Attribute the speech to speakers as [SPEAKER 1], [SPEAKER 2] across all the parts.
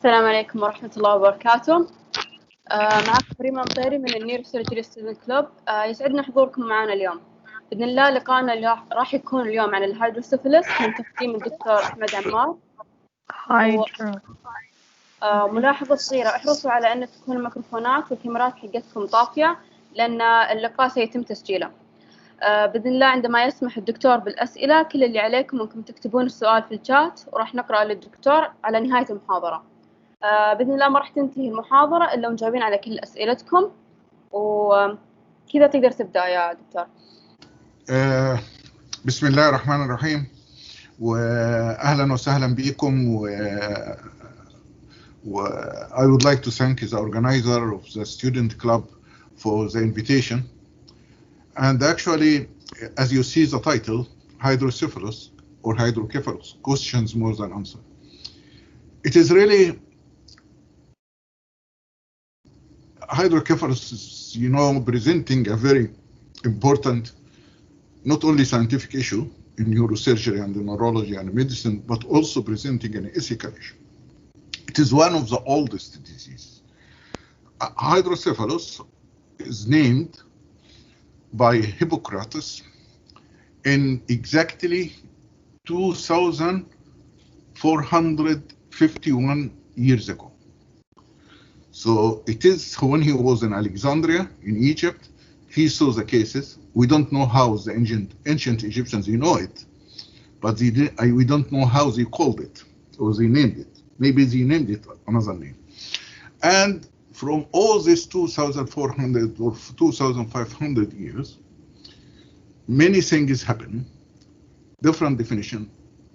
[SPEAKER 1] السلام عليكم ورحمة الله وبركاته. معكم فريمان طيري من Neurosurgery Students Club. يسعدنا حضوركم معنا اليوم. بإذن الله لقاءنا راح يكون اليوم عن الهيدروسيفلس من تقديم الدكتور أحمد عمار. ملاحظة صغيرة، احرصوا على أن تكون الميكروفونات والكاميرات حقتكم طافية لأن اللقاء سيتم تسجيله. بإذن الله عندما يسمح الدكتور بالأسئلة كل اللي عليكم أنكم تكتبون السؤال في الشات وراح نقرأ للدكتور على نهاية المحاضرة. بإذن الله ما راح تنتهي المحاضرة إلا ومجاوبين على كل أسئلتكم، وكذا تقدر تبدأ يا دكتور.
[SPEAKER 2] بسم الله الرحمن الرحيم، وأهلا وسهلا بكم. I would like to thank the organizer of the student club for the invitation. And actually, as you see the title, Hydrocephalus or Hydrocephalus, questions more than answers. It is really Hydrocephalus is, presenting a very important, not only scientific issue in neurosurgery and neurology and medicine, but also presenting an ethical issue. It is one of the oldest diseases. Hydrocephalus is named by Hippocrates in exactly 2,451 years ago. So it is when he was in Alexandria in Egypt, he saw the cases. We don't know how the ancient Egyptians, it, but we don't know how they called it or they named it. Maybe they named it another name. And from all these 2,400 or 2,500 years, many things happen, different definition,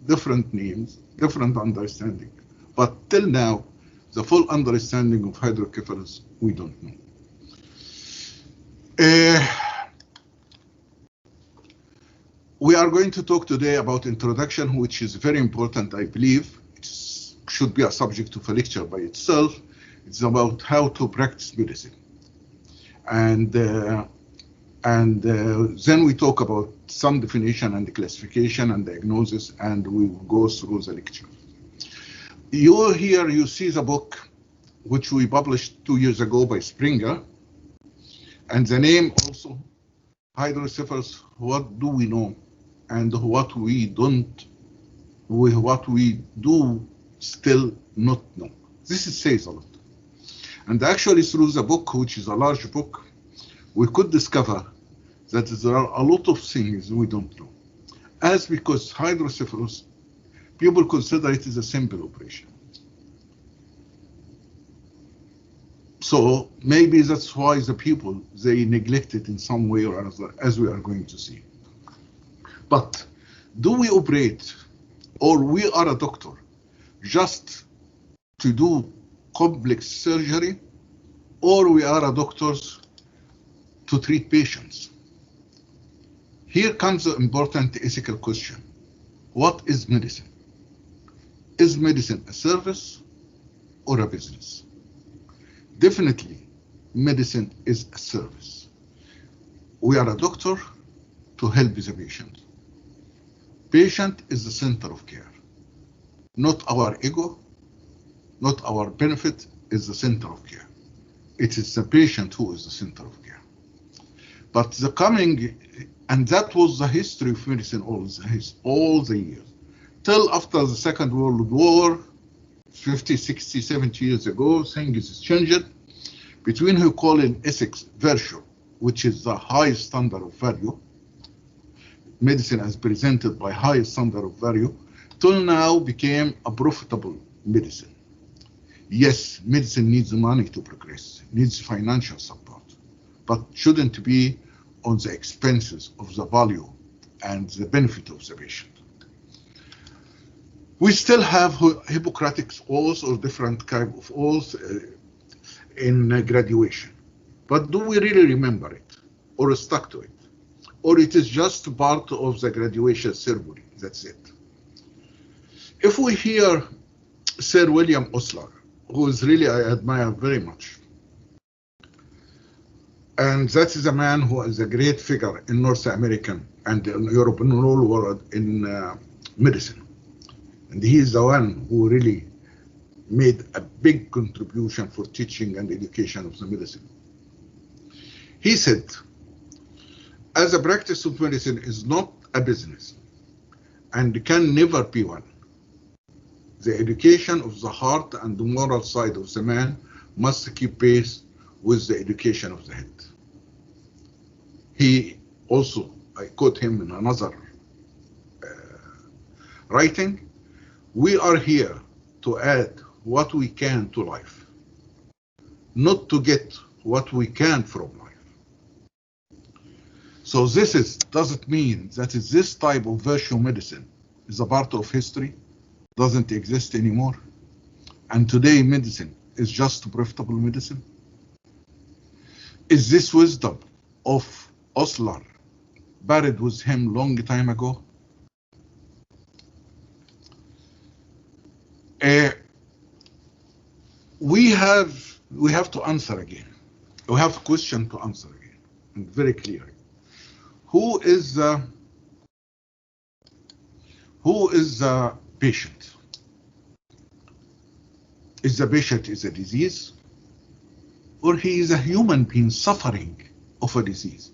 [SPEAKER 2] different names, different understanding. But till now, the full understanding of hydrocephalus, we don't know. We are going to talk today about introduction, which is very important, I believe. It should be a subject of a lecture by itself. It's about how to practice medicine. And then we talk about some definition and classification and diagnosis, and we will go through the lecture. You see the book, which we published 2 years ago by Springer, and the name also, Hydrocephalus, what do we know, and what we do still not know. This says a lot. And actually through the book, which is a large book, we could discover that there are a lot of things we don't know. As because hydrocephalus, people consider it as a simple operation. So maybe that's why the people, they neglect it in some way or another, as we are going to see. But do we operate, or we are a doctor, just to do complex surgery, or we are a doctors to treat patients? Here comes the important ethical question. What is medicine? Is medicine a service or a business? Definitely, medicine is a service. We are a doctor to help the patient. Patient is the center of care. Not our ego, not our benefit is the center of care. It is the patient who is the center of care. But and that was the history of medicine all the years. Till after the Second World War, 50, 60, 70 years ago, things changed. Between who call in ethics virtue, which is the highest standard of value, medicine as presented by highest standard of value, till now became a profitable medicine. Yes, medicine needs money to progress, needs financial support, but shouldn't be on the expenses of the value and the benefit of the patient. We still have Hippocratic oaths or different kind of oaths in graduation, but do we really remember it or stuck to it? Or it is just part of the graduation ceremony, that's it. If we hear Sir William Osler, who is really I admire very much, and that is a man who is a great figure in North American and in Europe and all world in medicine. And he is the one who really made a big contribution for teaching and education of the medicine. He said, as a practice of medicine is not a business and can never be one, the education of the heart and the moral side of the man must keep pace with the education of the head. He also, I quote him in another writing, we are here to add what we can to life, not to get what we can from life. So this doesn't mean that this type of virtue medicine is a part of history, doesn't exist anymore, and today medicine is just profitable medicine. Is this wisdom of Osler buried with him long time ago? We have to answer again. We have a question to answer again, and very clearly. Who is the patient? Is the patient a disease, or he is a human being suffering of a disease?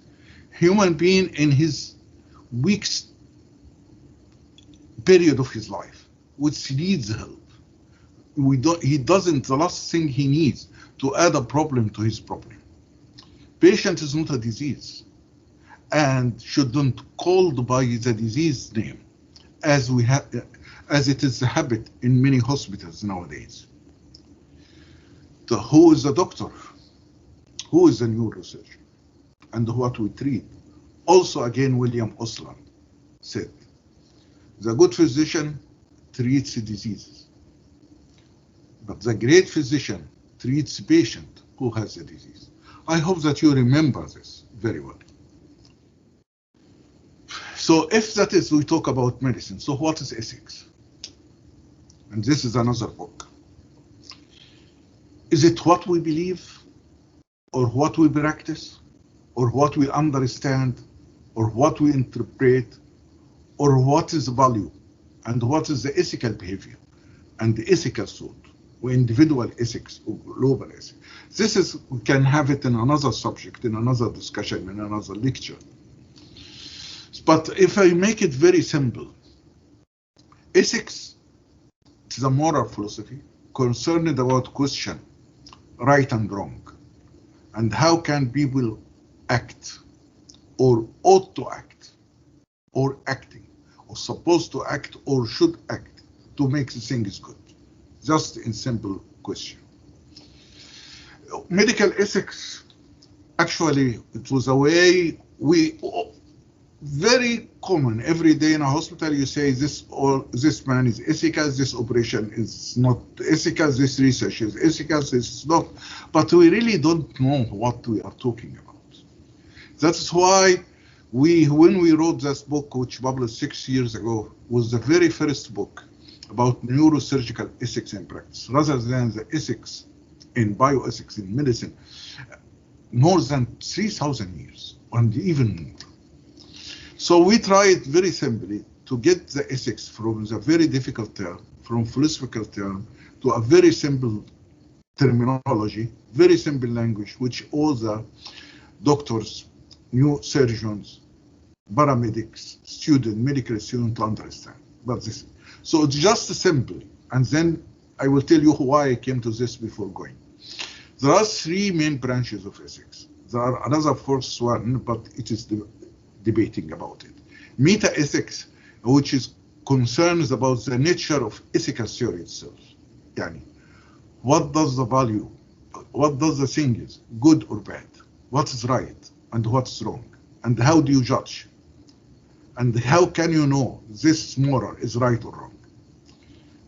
[SPEAKER 2] Human being in his weakest period of his life, which needs help. He doesn't, the last thing he needs to add a problem to his problem. Patient is not a disease and shouldn't called by the disease name as it is the habit in many hospitals nowadays. Who is the doctor? Who is the neurosurgeon? And what we treat? Also again, William Osler said, the good physician treats diseases, but the great physician treats the patient who has the disease. I hope that you remember this very well. So if that is, we talk about medicine, so what is ethics? And this is another book. Is it what we believe, or what we practice, or what we understand, or what we interpret, or what is value, and what is the ethical behavior, and the ethical thought, or individual ethics, or global ethics? This is, we can have it in another subject, in another discussion, in another lecture. But if I make it very simple, ethics is a moral philosophy concerned about question right and wrong, and how can people act, or ought to act, or acting, or supposed to act, or should act to make the things good. Just in simple question. Medical ethics, actually, it was a way very common every day in a hospital. You say this man is ethical, this operation is not ethical, this research is ethical, this is not. But we really don't know what we are talking about. That's why when we wrote this book, which published 6 years ago, was the very first book about neurosurgical ethics in practice, rather than the ethics in bioethics in medicine, more than 3,000 years, and even more. So we tried very simply to get the ethics from the very difficult term, from philosophical term, to a very simple terminology, very simple language, which all the doctors, new surgeons, paramedics, medical students understand. But this, so it's just simple, and then I will tell you why I came to this before going. There are 3 main branches of ethics. There are another 4th one, but it is debating about it. Meta-ethics, which is concerns about the nature of ethical theory itself. Yani, what does the value, what does the thing is, good or bad? What is right and what's wrong? And how do you judge? And how can you know this moral is right or wrong?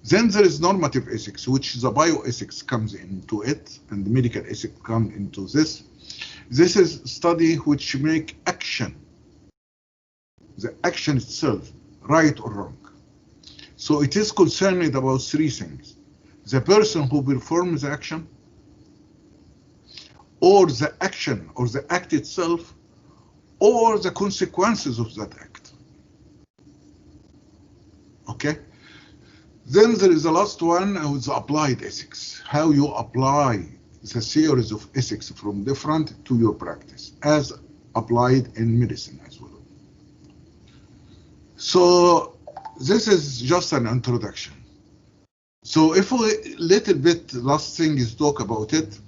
[SPEAKER 2] Then there is normative ethics, which the bioethics comes into it, and the medical ethics come into this. This is study which make action, the action itself, right or wrong. So it is concerned about 3 things: the person who performs the action, or the action or the act itself, or the consequences of that act. Okay? Then there is the last one, with applied ethics. How you apply the theories of ethics from different to your practice, as applied in medicine as well. So this is just an introduction. So if we little bit last thing is talk about it,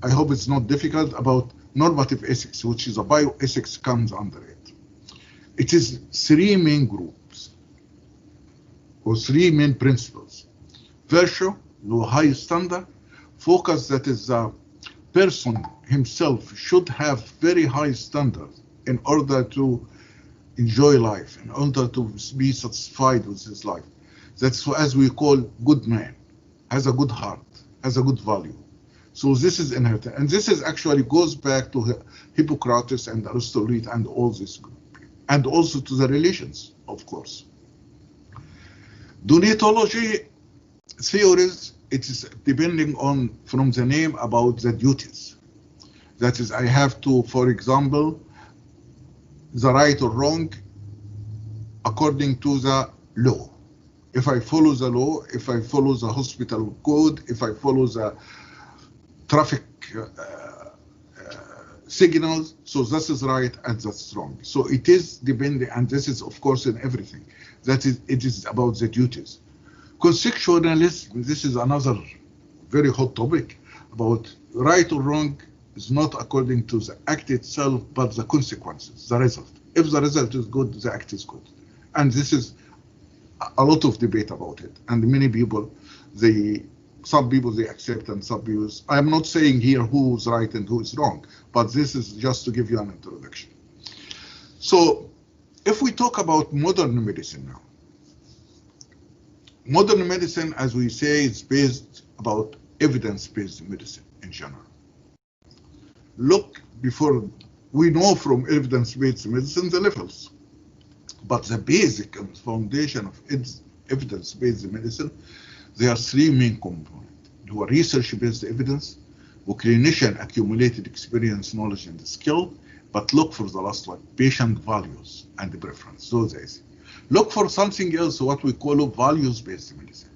[SPEAKER 2] I hope it's not difficult, about normative ethics, which is a bioethics comes under it. It is three main groups or three main principles. Virtue, no high standard, focus that is the person himself should have very high standards in order to enjoy life, in order to be satisfied with his life. That's as we call good man, has a good heart, has a good value. So this is inherited, and this is actually goes back to Hippocrates and Aristotle and all this group, and also to the religions, of course. Deontology theories, it is depending on, from the name, about the duties. That is, I have to, for example, the right or wrong according to the law. If I follow the law, if I follow the hospital code, if I follow the traffic signals, so this is right and that's wrong. So it is depending, and this is of course in everything. That is, it is about the duties. Constitutionalism, this is another very hot topic, about right or wrong is not according to the act itself, but the consequences, the result. If the result is good, the act is good. And this is a lot of debate about it. And many people, some people they accept and some people, I'm not saying here who's right and who is wrong, but this is just to give you an introduction. So if we talk about modern medicine now, modern medicine, as we say, is based about evidence-based medicine in general. Look, before we know from evidence-based medicine the levels, but the basic and foundation of evidence-based medicine, there are three main components. You are research-based evidence, or clinician accumulated experience, knowledge, and skill, but look for the last one, patient values and preference. Those is. Look for something else, what we call values-based medicine,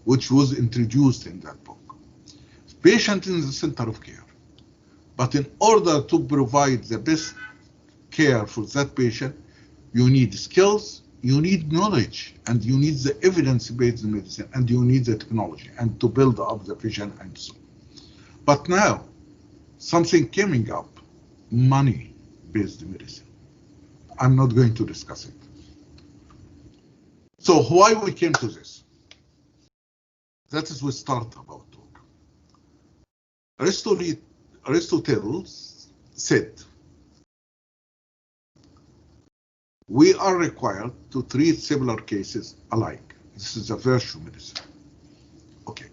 [SPEAKER 2] which was introduced in that book. Patient in the center of care. But in order to provide the best care for that patient, you need skills, you need knowledge, and you need the evidence-based medicine, and you need the technology, and to build up the vision and so on. But now, something coming up, money-based medicine. I'm not going to discuss it. So why we came to this? That is we start about talk. Aristotle said, we are required to treat similar cases alike. This is a virtue medicine. Okay.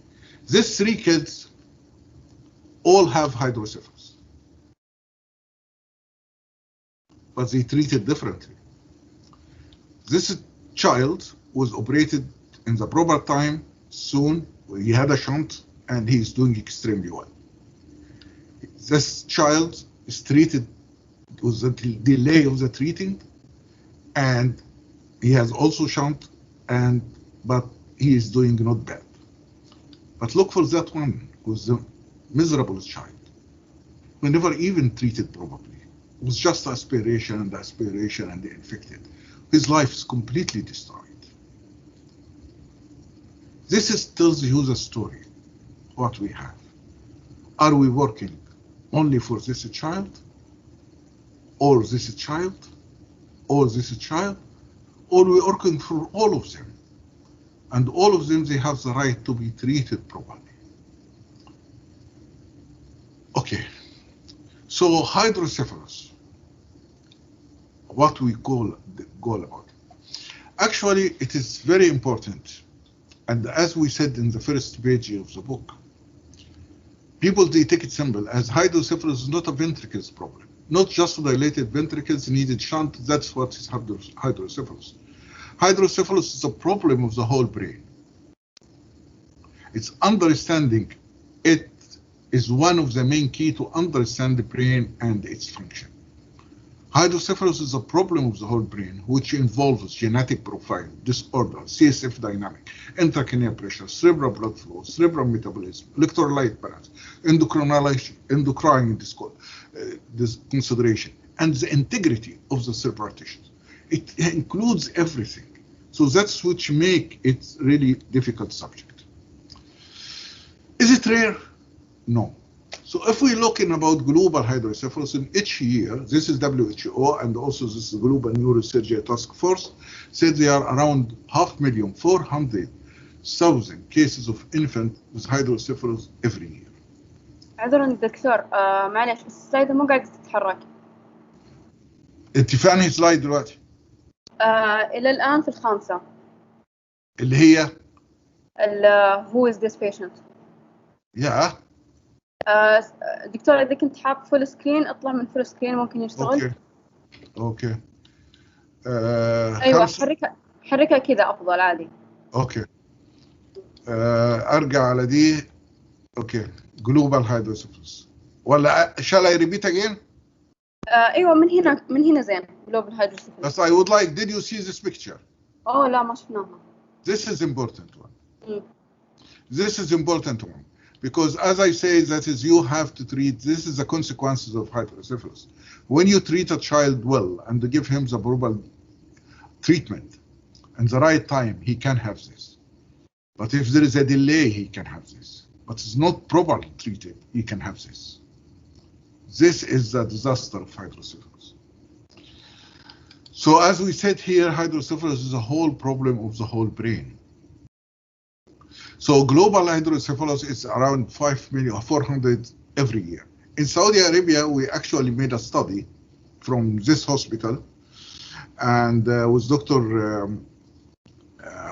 [SPEAKER 2] These three kids all have hydrocephalus, but they treated differently. This child was operated in the proper time, soon, he had a shunt, and he is doing extremely well. This child is treated with the delay of the treating, and he has also shunt, but he is doing not bad. But look for that one, who's the miserable child, who never even treated properly. It was just aspiration and infected. His life is completely destroyed. This tells you the story, what we have. Are we working only for this child, or this child, or this child, or we're working for all of them? And all of them, they have the right to be treated properly. Okay, so hydrocephalus, what we call the goal about it. Actually, it is very important. And as we said in the first page of the book, people, they take it simple, as hydrocephalus is not a ventricles problem. Not just dilated ventricles needed shunt, that's what is hydrocephalus. Hydrocephalus is a problem of the whole brain. It's understanding it is one of the main key to understand the brain and its function. Hydrocephalus is a problem of the whole brain, which involves genetic profile, disorder, CSF dynamic, intracranial pressure, cerebral blood flow, cerebral metabolism, electrolyte balance, endocrine consideration, and the integrity of the cerebral tissues. It includes everything. So that's which make it really difficult subject. Is it rare? No. So if we look in about global hydrocephalus in each year, this is WHO and also this is Global Neurosurgery Task Force, said there are around 5,400,000 cases of infant with hydrocephalus every year.
[SPEAKER 1] عذرا دكتور معلش بس السلايد مو قاعدة تتحرك.
[SPEAKER 2] انت في انهي سلايد دلوقتي؟
[SPEAKER 1] إلى الآن في الخامسة.
[SPEAKER 2] اللي هي؟
[SPEAKER 1] Who is this patient؟
[SPEAKER 2] يا
[SPEAKER 1] دكتور إذا كنت حاب فول سكرين اطلع من فول سكرين ممكن يشتغل.
[SPEAKER 2] اوكي
[SPEAKER 1] ايوه حركها كذا افضل عادي.
[SPEAKER 2] اوكي ارجع على دي. اوكي جلوبال هيدروسيفالوس ولا shall I repeat again؟
[SPEAKER 1] ايوه من هنا زين جلوبال هيدروسيفالوس.
[SPEAKER 2] But I would like, did you see this picture؟
[SPEAKER 1] لا ما شفناها.
[SPEAKER 2] This is important one. This is important one. Because as I say, that is you have to treat, this is the consequences of hydrocephalus. When you treat a child well and give him the proper treatment and the right time, he can have this. But if there is a delay, he can have this. But it's not properly treated, he can have this. This is the disaster of hydrocephalus. So as we said here, hydrocephalus is a whole problem of the whole brain. So global hydrocephalus is around 5,400,000 every year. In Saudi Arabia, we actually made a study from this hospital and with Dr.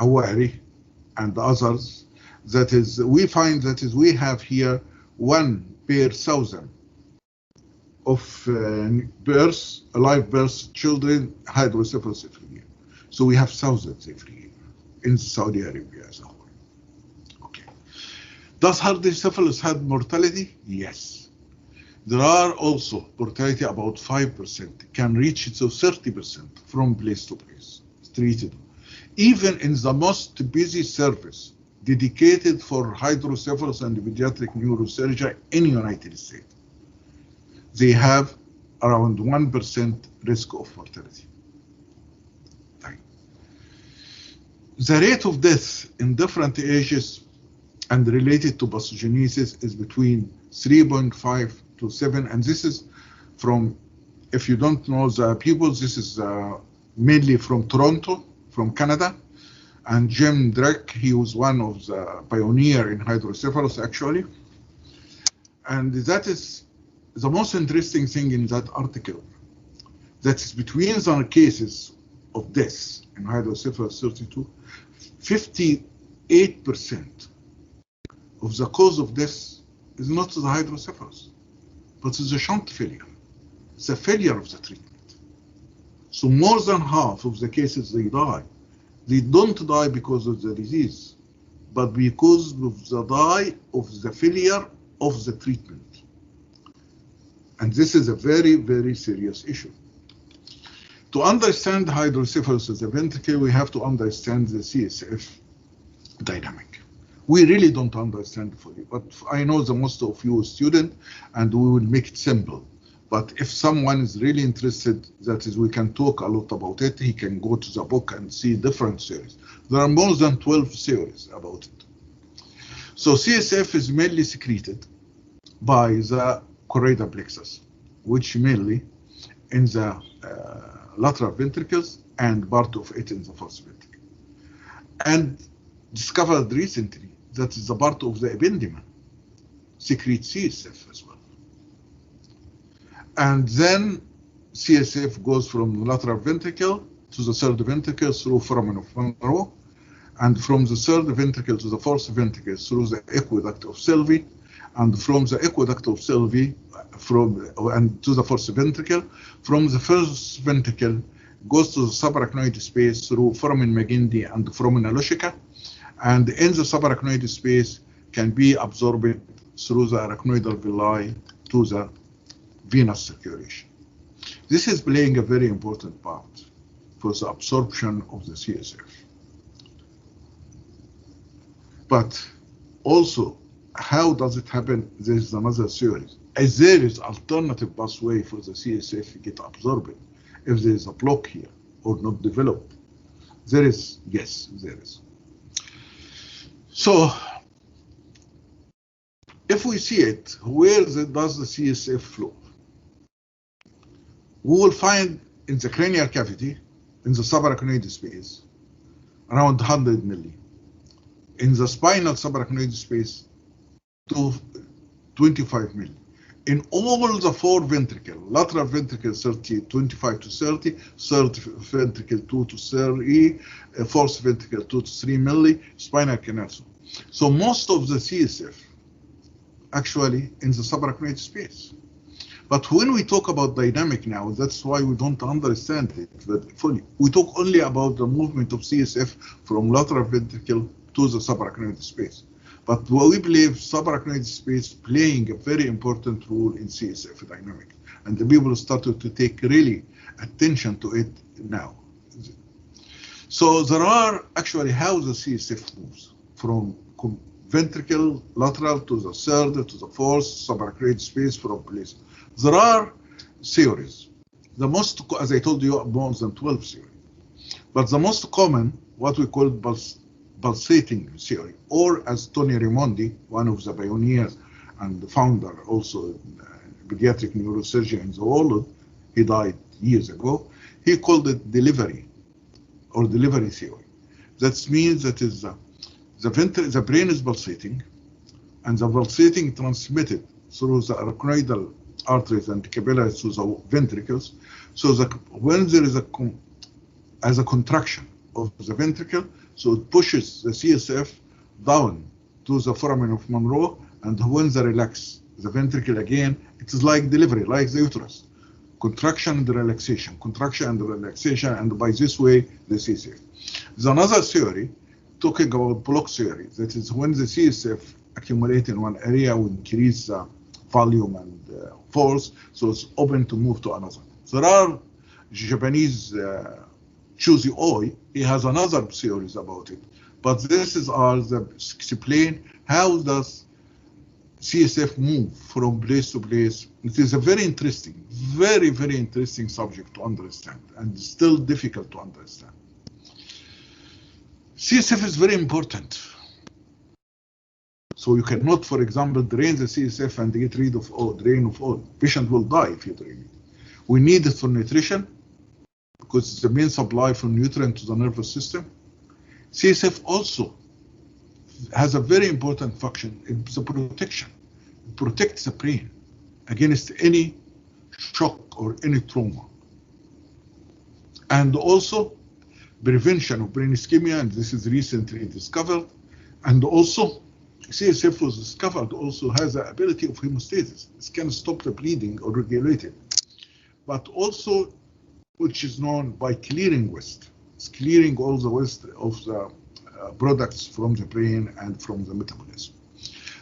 [SPEAKER 2] Hawari and others. That is, we find that is we have here 1 per 1,000 of births, live births, children hydrocephalus every year. So we have thousands every year in Saudi Arabia as a whole. Does hydrocephalus have mortality? Yes. There are also mortality about 5%, can reach to 30% from place to place. It's treated. Even in the most busy service dedicated for hydrocephalus and pediatric neurosurgery in the United States, they have around 1% risk of mortality. The rate of death in different ages and related to pathogenesis is between 3.5 to 7, and this is from, if you don't know the people, this is mainly from Toronto, from Canada, and Jim Drake, he was one of the pioneer in hydrocephalus actually, and that is the most interesting thing in that article, that is between the cases of death in hydrocephalus 32, 58% of the cause of death is not the hydrocephalus, but it's the shunt failure. It's a failure of the treatment. So more than half of the cases they die. They don't die because of the disease, but because of the failure of the treatment. And this is a very, very serious issue. To understand hydrocephalus as a ventricle, we have to understand the CSF dynamic. We really don't understand fully, but I know the most of you are students, and we will make it simple. But if someone is really interested, that is, we can talk a lot about it. He can go to the book and see different theories. There are more than 12 theories about it. So CSF is mainly secreted by the choroidal plexus, which mainly in the lateral ventricles and part of it in the first ventricle. And discovered recently that is a part of the ependyma, secrete CSF as well. And then CSF goes from the lateral ventricle to the third ventricle through foramen of Monro, and from the third ventricle to the fourth ventricle through the aqueduct of Sylvie, and from the aqueduct of Sylvie and to the fourth ventricle. From the first ventricle goes to the subarachnoid space through foramen Magendie and foramen Alochica, and in the subarachnoid space can be absorbed through the arachnoidal villi to the venous circulation. This is playing a very important part for the absorption of the CSF. But also, how does it happen? There is another theory. As there is alternative pathway for the CSF to get absorbed, if there is a block here or not developed. There is, yes, there is. So, if we see it, where does the CSF flow? We will find in the cranial cavity, in the subarachnoid space, around 100 milli. In the spinal subarachnoid space, to 25 milli. In all the four ventricles, lateral ventricle 25 to 30, third ventricle 2 to 3, fourth ventricle 2 to 3 milli, spinal canal. So most of the CSF actually in the subarachnoid space. But when we talk about dynamic now, that's why we don't understand it fully. We talk only about the movement of CSF from lateral ventricle to the subarachnoid space. But we believe subarachnoid space playing a very important role in CSF dynamics. And the people started to take really attention to it now. So there are actually how the CSF moves from ventricle lateral to the third to the fourth subarachnoid space from place. There are theories. The most, as I told you, more than 12 theories. But the most common, what we call pulsating theory, or as Tony Raimondi, one of the pioneers and the founder also in pediatric neurosurgery in the world, he died years ago, he called it delivery or delivery theory. That means that is the brain is pulsating, and the pulsating transmitted through the arachnoidal arteries and capillaries to the ventricles. So that when there is a contraction of the ventricle, so it pushes the CSF down to the foramen of Monroe, and when they relax the ventricle again, it is like delivery, like the uterus. Contraction and relaxation, contraction and relaxation, and by this way, the CSF. There's another theory talking about block theory, that is when the CSF accumulates in one area, we increase the volume and force, so it's open to move to another. There are Japanese Chuzi Oi, he has another theories about it, but this is all the explain how does CSF move from place to place. It is a very interesting, very, very interesting subject to understand, and still difficult to understand. CSF is very important. So you cannot, for example, drain the CSF and get rid of all, drain of all. Patient will die if you drain it. We need it for nutrition, because it's the main supply for nutrient to the nervous system. CSF also has a very important function. It's a protection. It protects the brain against any shock or any trauma. And also prevention of brain ischemia, and this is recently discovered. And also CSF was discovered also has the ability of hemostasis. It can stop the bleeding or regulate it. But also, which is known by clearing waste. It's clearing all the waste of the products from the brain and from the metabolism.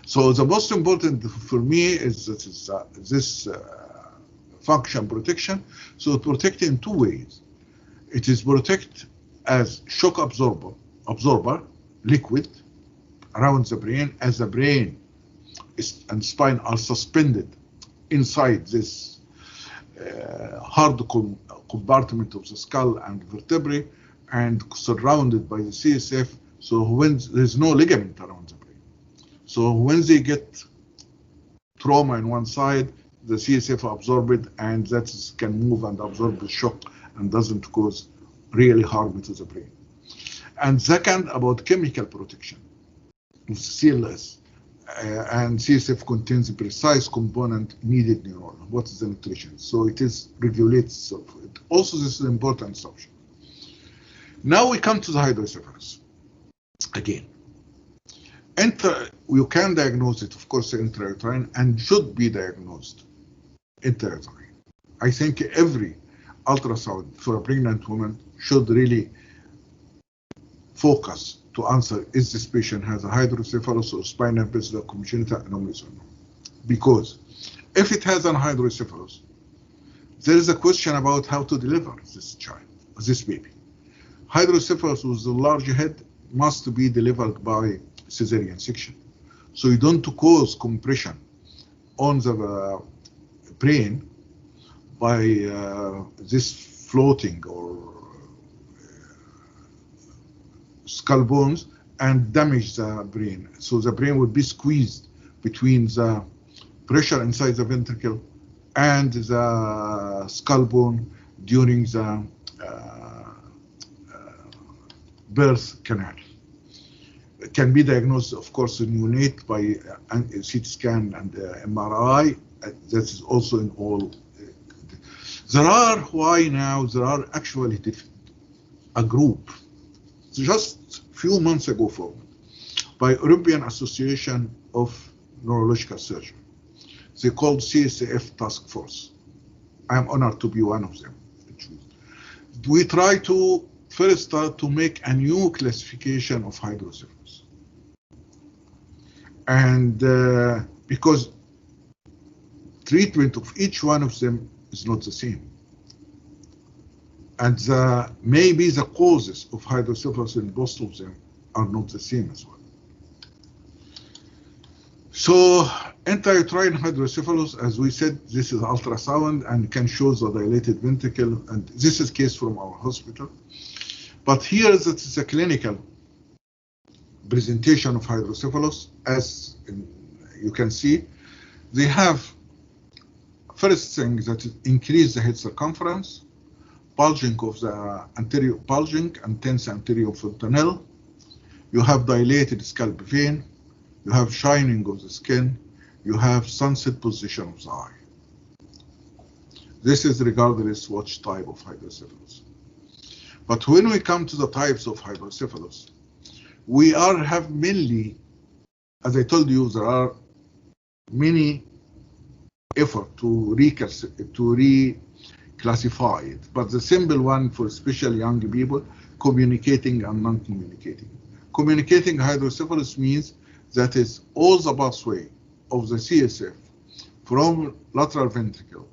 [SPEAKER 2] So the most important for me is that this function protection. So it protects in two ways. It is protect as shock absorber, liquid, around the brain, as the brain and spine are suspended inside this hard compartment of the skull and vertebrae and surrounded by the CSF. So when there's no ligament around the brain, so when they get trauma in one side, the CSF absorb it, and that can move and absorb the shock and doesn't cause really harm to the brain. And second, about chemical protection. CLS and CSF contains a precise component needed neuron. What is the nutrition? So it is regulates itself. Also, this is an important subject. Now we come to the hydrocephalus. Again, you can diagnose it, of course, intrauterine, and should be diagnosed intrauterine. I think every ultrasound for a pregnant woman should really focus to answer, is this patient has a hydrocephalus or spinal bifida congenital anomaly or not? Because if it has an hydrocephalus, there is a question about how to deliver this baby. Hydrocephalus with a large head must be delivered by cesarean section. So you don't cause compression on the brain by this floating or skull bones and damage the brain. So the brain would be squeezed between the pressure inside the ventricle and the skull bone during the birth canal. It can be diagnosed, of course, in neonate by CT scan and MRI. That is also in all. There are actually a group, just a few months ago formed, by European Association of Neurological Surgery. They called CSF Task Force. I'm honored to be one of them. We try to first start to make a new classification of hydrocephalus. And because treatment of each one of them is not the same. And maybe the causes of hydrocephalus in both of them are not the same as well. So intrauterine hydrocephalus, as we said, this is ultrasound and can show the dilated ventricle, and this is case from our hospital. But here that is a clinical presentation of hydrocephalus. As you can see, they have first thing that is increase the head circumference, bulging of the anterior bulging and tense anterior fontanelle. You have dilated scalp vein. You have shining of the skin. You have sunset position of the eye. This is regardless which type of hydrocephalus. But when we come to the types of hydrocephalus, we have mainly, as I told you, there are many efforts to reclassify it. But the simple one for especially young people, communicating and non-communicating. Communicating hydrocephalus means that is all the pathway of the CSF from lateral ventricle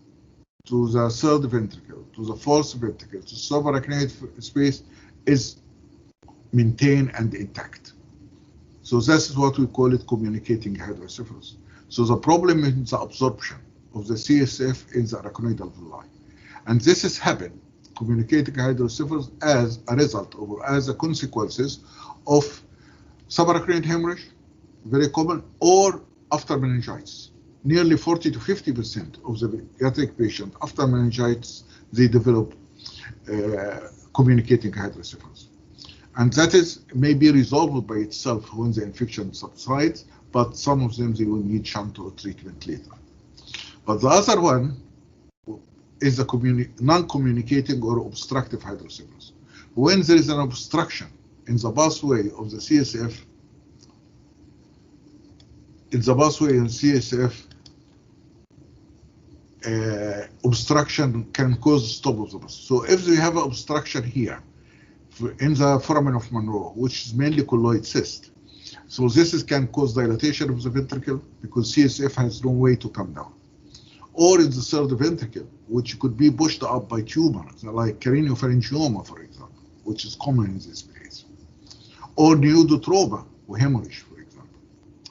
[SPEAKER 2] to the third ventricle to the fourth ventricle to subarachnoid space is maintained and intact. So that's what we call it communicating hydrocephalus. So the problem is the absorption of the CSF in the arachnoidal villi. And this has happened, communicating hydrocephalus, as a result or as a consequences of subarachnoid hemorrhage, very common, or after meningitis. Nearly 40 to 50% of the pediatric patients after meningitis, they develop communicating hydrocephalus. And that is maybe resolved by itself when the infection subsides, but some of them, they will need shunt or treatment later. But the other one is the non-communicating or obstructive hydrocephalus. When there is an obstruction in the pathway of the CSF, obstruction can cause stop of the pathway. So if we have an obstruction here in the foramen of Monroe, which is mainly colloid cyst, so this can cause dilatation of the ventricle because CSF has no way to come down. Or in the third ventricle, which could be pushed up by tumors, like craniopharyngioma, for example, which is common in this place. Or pneumotrauma, or hemorrhage, for example.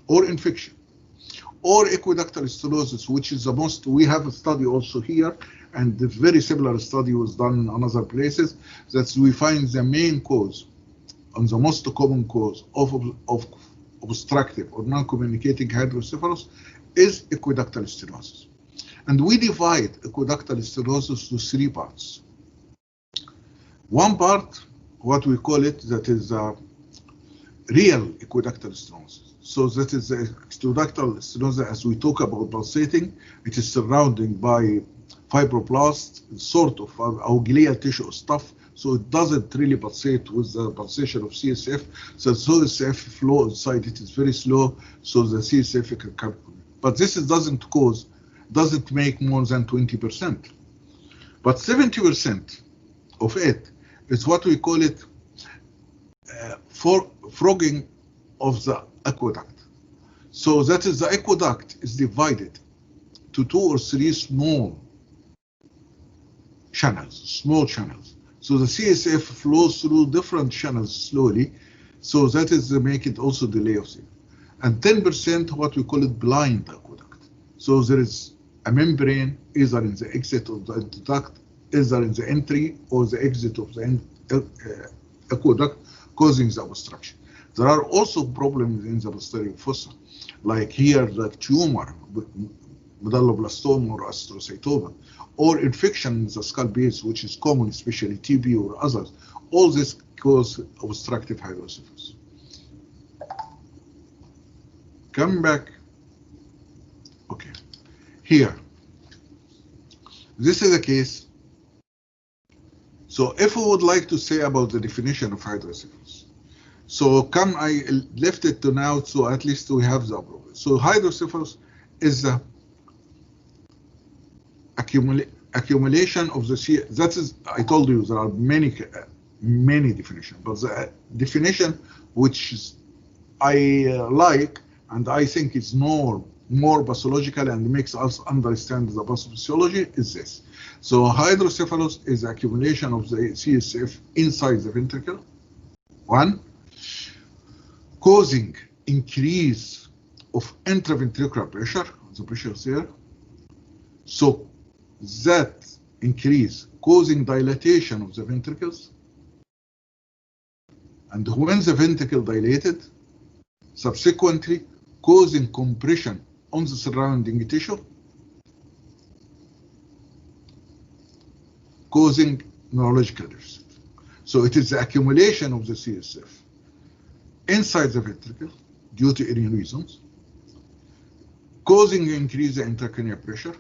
[SPEAKER 2] Or infection. Or aqueductal stenosis, which is the most, we have a study also here, and the very similar study was done in other places, that we find the main cause, and the most common cause of obstructive or non-communicating hydrocephalus is aqueductal stenosis. And we divide aqueductal stenosis to three parts. One part, what we call it, that is real aqueductal stenosis. So that is the aqueductal stenosis, as we talk about pulsating, it is surrounded by fibroblast, sort of glial tissue stuff, so it doesn't really pulsate with the pulsation of CSF. So CSF flow inside it is very slow, so the CSF can come. But this doesn't make more than 20%. But 70% of it is what we call it frogging of the aqueduct. So that is the aqueduct is divided to 2 or 3 small channels, small channels. So the CSF flows through different channels slowly. So that is the make it also delay of sleep. And 10% what we call it blind aqueduct. So there is a membrane either in the exit of the duct, either in the entry or the exit of the aqueduct, causing the obstruction. There are also problems in the posterior fossa, like here the tumor, medulloblastoma or astrocytoma, or infection in the skull base, which is common, especially TB or others. All this cause obstructive hydrocephalus. Come back. Okay, here. This is a case. So if we would like to say about the definition of hydrocephalus, so I left it to now, so at least we have the approval. So hydrocephalus is the accumulation of the sea. That is, I told you there are many definitions, but the definition which I like and I think is more pathological and makes us understand the pathophysiology is this. So hydrocephalus is the accumulation of the CSF inside the ventricle, one, causing increase of intraventricular pressure, the pressure is there. So that increase causing dilatation of the ventricles. And when the ventricle dilated, subsequently causing compression on the surrounding tissue, causing neurological deficit. So it is the accumulation of the CSF inside the ventricle due to any reasons, causing increase in intracranial pressure,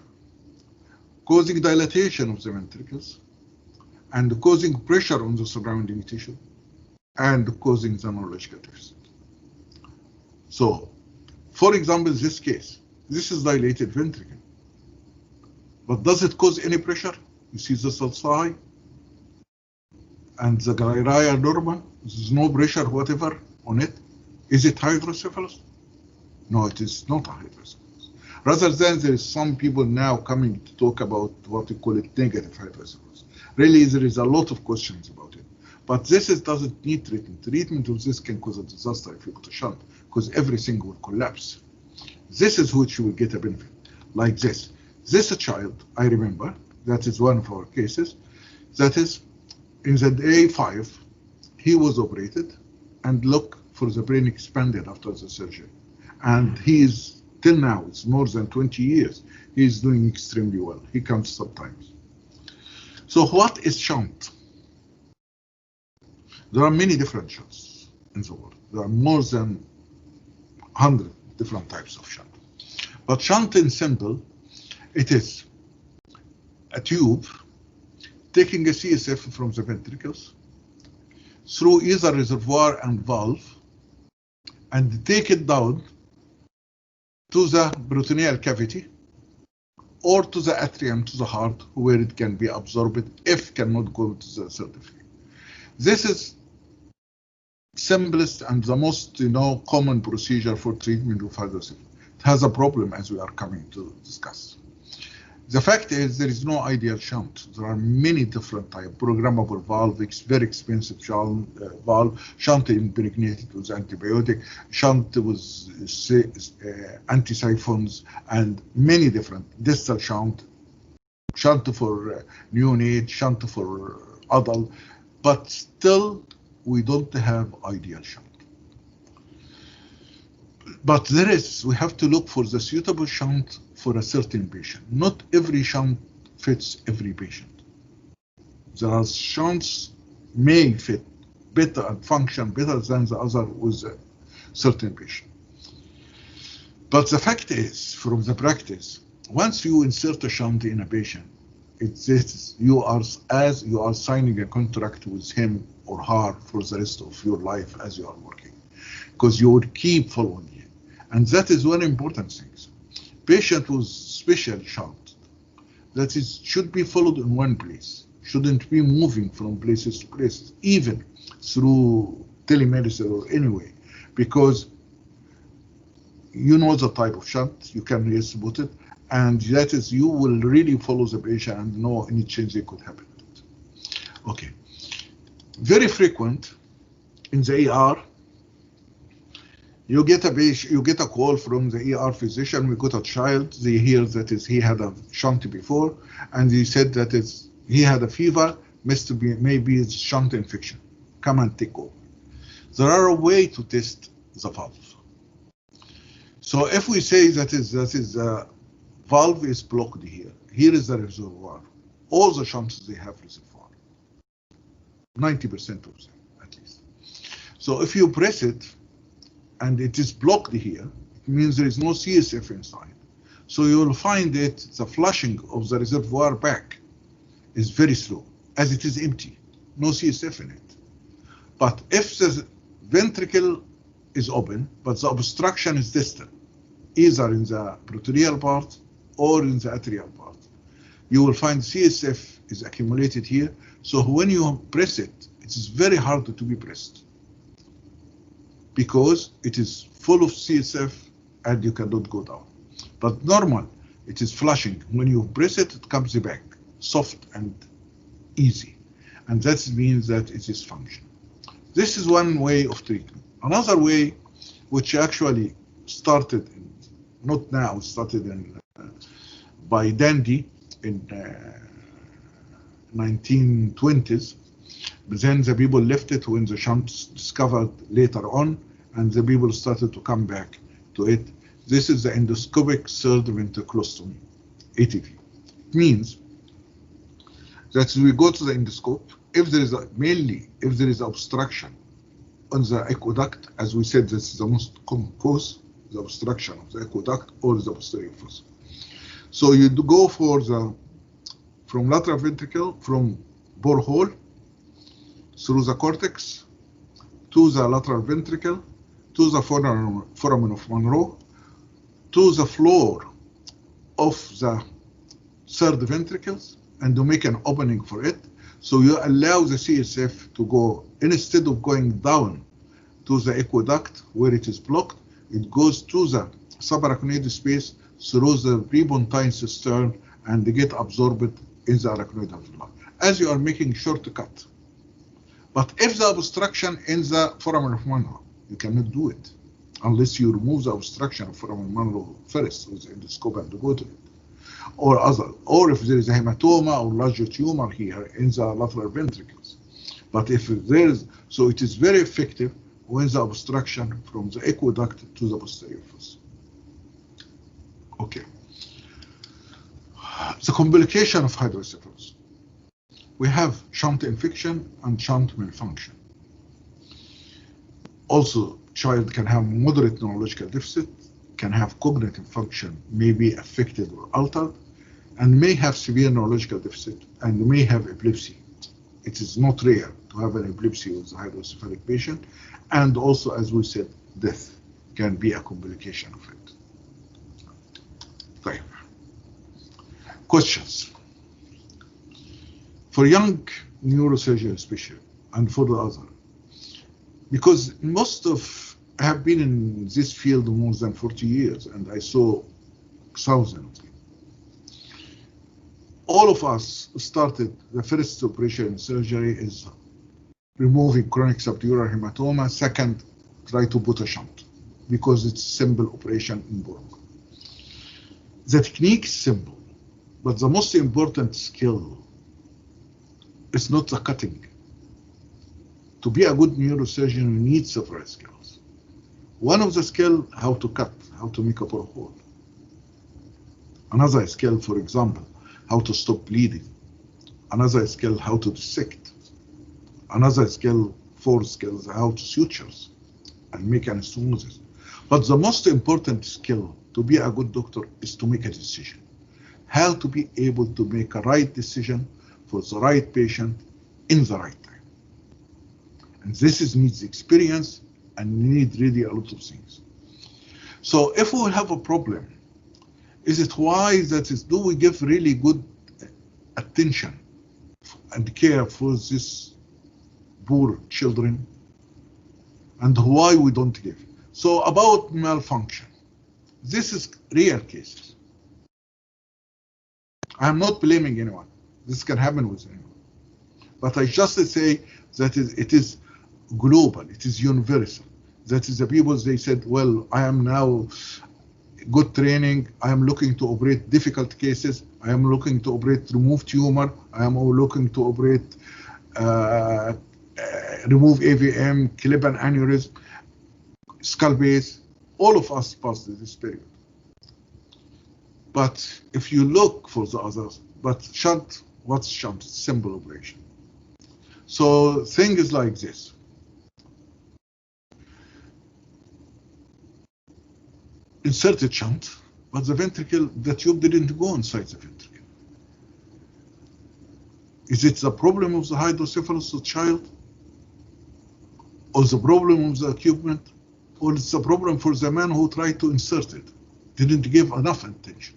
[SPEAKER 2] causing dilatation of the ventricles, and causing pressure on the surrounding tissue, and causing the neurological deficit. So, for example, this case, this is dilated ventricle. But does it cause any pressure? You see the sulci and the gyri are normal. There's no pressure whatever on it. Is it hydrocephalus? No, it is not a hydrocephalus. Rather than there is some people now coming to talk about what we call it negative hydrocephalus. Really, there is a lot of questions about it. But this doesn't need treatment. Treatment of this can cause a disaster if you put a shunt, because everything will collapse. This is which you will get a benefit, like this. This child, I remember, that is one of our cases, that is, in the day 5, he was operated, and look for the brain expanded after the surgery. And he is, till now, it's more than 20 years, he is doing extremely well. He comes sometimes. So what is shunt? There are many different shunts in the world. There are more than 100 different types of shunt. But shunt in simple, it is a tube taking a CSF from the ventricles through either reservoir and valve and take it down to the peritoneal cavity or to the atrium, to the heart, where it can be absorbed if cannot go to the certificate. This is simplest and the most common procedure for treatment of hydrocephalus. It has a problem, as we are coming to discuss. The fact is there is no ideal shunt. There are many different types. Programmable valve, very expensive valve, shunt impregnated with antibiotic, shunt with anti-siphons, and many different distal shunt for neonate, shunt for adult, but still we don't have ideal shunt. But we have to look for the suitable shunt for a certain patient. Not every shunt fits every patient. There are shunts may fit better and function better than the other with a certain patient. But the fact is, from the practice, once you insert a shunt in a patient, you are signing a contract with him or her for the rest of your life as you are working, because you would keep following him. And that is one important thing. Patient with special shunt, that is, should be followed in one place, shouldn't be moving from places to places, even through telemedicine or any way, because you know the type of shunt, you can distribute it, and that is, you will really follow the patient and know any change that could happen. Okay. Very frequent in the ER, you get a call from the ER physician. We got a child. They hear that he had a shunt before, and he said that he had a fever, maybe it's shunt infection. Come and take over. There are a way to test the valve. So if we say that the valve is blocked here, here is the reservoir. All the shunts, they have reservoir. 90% of them, at least. So if you press it and it is blocked here, it means there is no CSF inside. So you will find that the flushing of the reservoir back is very slow, as it is empty, no CSF in it. But if the ventricle is open, but the obstruction is distal, either in the peritoneal part or in the atrial part, you will find CSF is accumulated here. So when you press it, it is very hard to be pressed because it is full of CSF and you cannot go down. But normal, it is flushing. When you press it, it comes back, soft and easy. And that means that it is functional. This is one way of treatment. Another way, which actually started, not now, started by Dandy in 1920s, but then the people left it when the shunts discovered later on, and the people started to come back to it. This is the endoscopic third ventriculostomy, ATV. It means that we go to the endoscope, if there is obstruction on the aqueduct, as we said, this is the most common cause, the obstruction of the aqueduct or the posterior fossa. So you go from lateral ventricle, from borehole through the cortex to the lateral ventricle, to the foramen of Monro, to the floor of the third ventricles, and to make an opening for it. So you allow the CSF to go, instead of going down to the aqueduct where it is blocked, it goes to the subarachnoid space through the prepontine cistern and they get absorbed in the arachnoid alveoli, as you are making shortcut. But if the obstruction in the foramen of Monro, you cannot do it unless you remove the obstruction of foramen Monro first with the endoscope and go to it. Or if there is a hematoma or larger tumor here in the lateral ventricles. But if there is, so it is very effective when the obstruction from the aqueduct to the posterior fossa. Okay. The complication of hydrocephalus. We have shunt infection and shunt malfunction. Also, child can have moderate neurological deficit, can have cognitive function may be affected or altered, and may have severe neurological deficit and may have epilepsy. It is not rare to have an epilepsy with a hydrocephalic patient, and also, as we said, death can be a complication of it. Right. Questions? For young neurosurgeons especially, and for the other, because most of have been in this field more than 40 years, and I saw thousands. All of us started, the first operation in surgery is removing chronic subdural hematoma. Second, try to put a shunt, because it's simple operation in Borg. The technique is simple, but the most important skill is not the cutting. To be a good neurosurgeon, you need several skills. One of the skills, how to cut, how to make a borehole. Another skill, for example, how to stop bleeding. Another skill, how to dissect. Another skill, 4 skills, how to sutures and make anastomosis. But the most important skill to be a good doctor is to make a decision. How to be able to make a right decision for the right patient in the right time. And this needs experience and need really a lot of things. So if we have a problem, is it wise that is, do we give really good attention and care for these poor children? And why we don't give? So about malfunction, this is real cases. I am not blaming anyone. This can happen with anyone. But I just say that it is global, it is universal. That is the people, they said, well, I am now good training, I am looking to operate difficult cases, I am looking to operate remove tumor, I am looking to operate remove AVM, clip an aneurysm, skull base. All of us passed this period. But if you look for the others, but shunt, what's shunt? Simple operation. So thing is like this. Inserted shunt, but the ventricle, the tube didn't go inside the ventricle. Is it the problem of the hydrocephalus child? Or the problem of the equipment? Or it's a problem for the man who tried to insert it? Didn't give enough attention.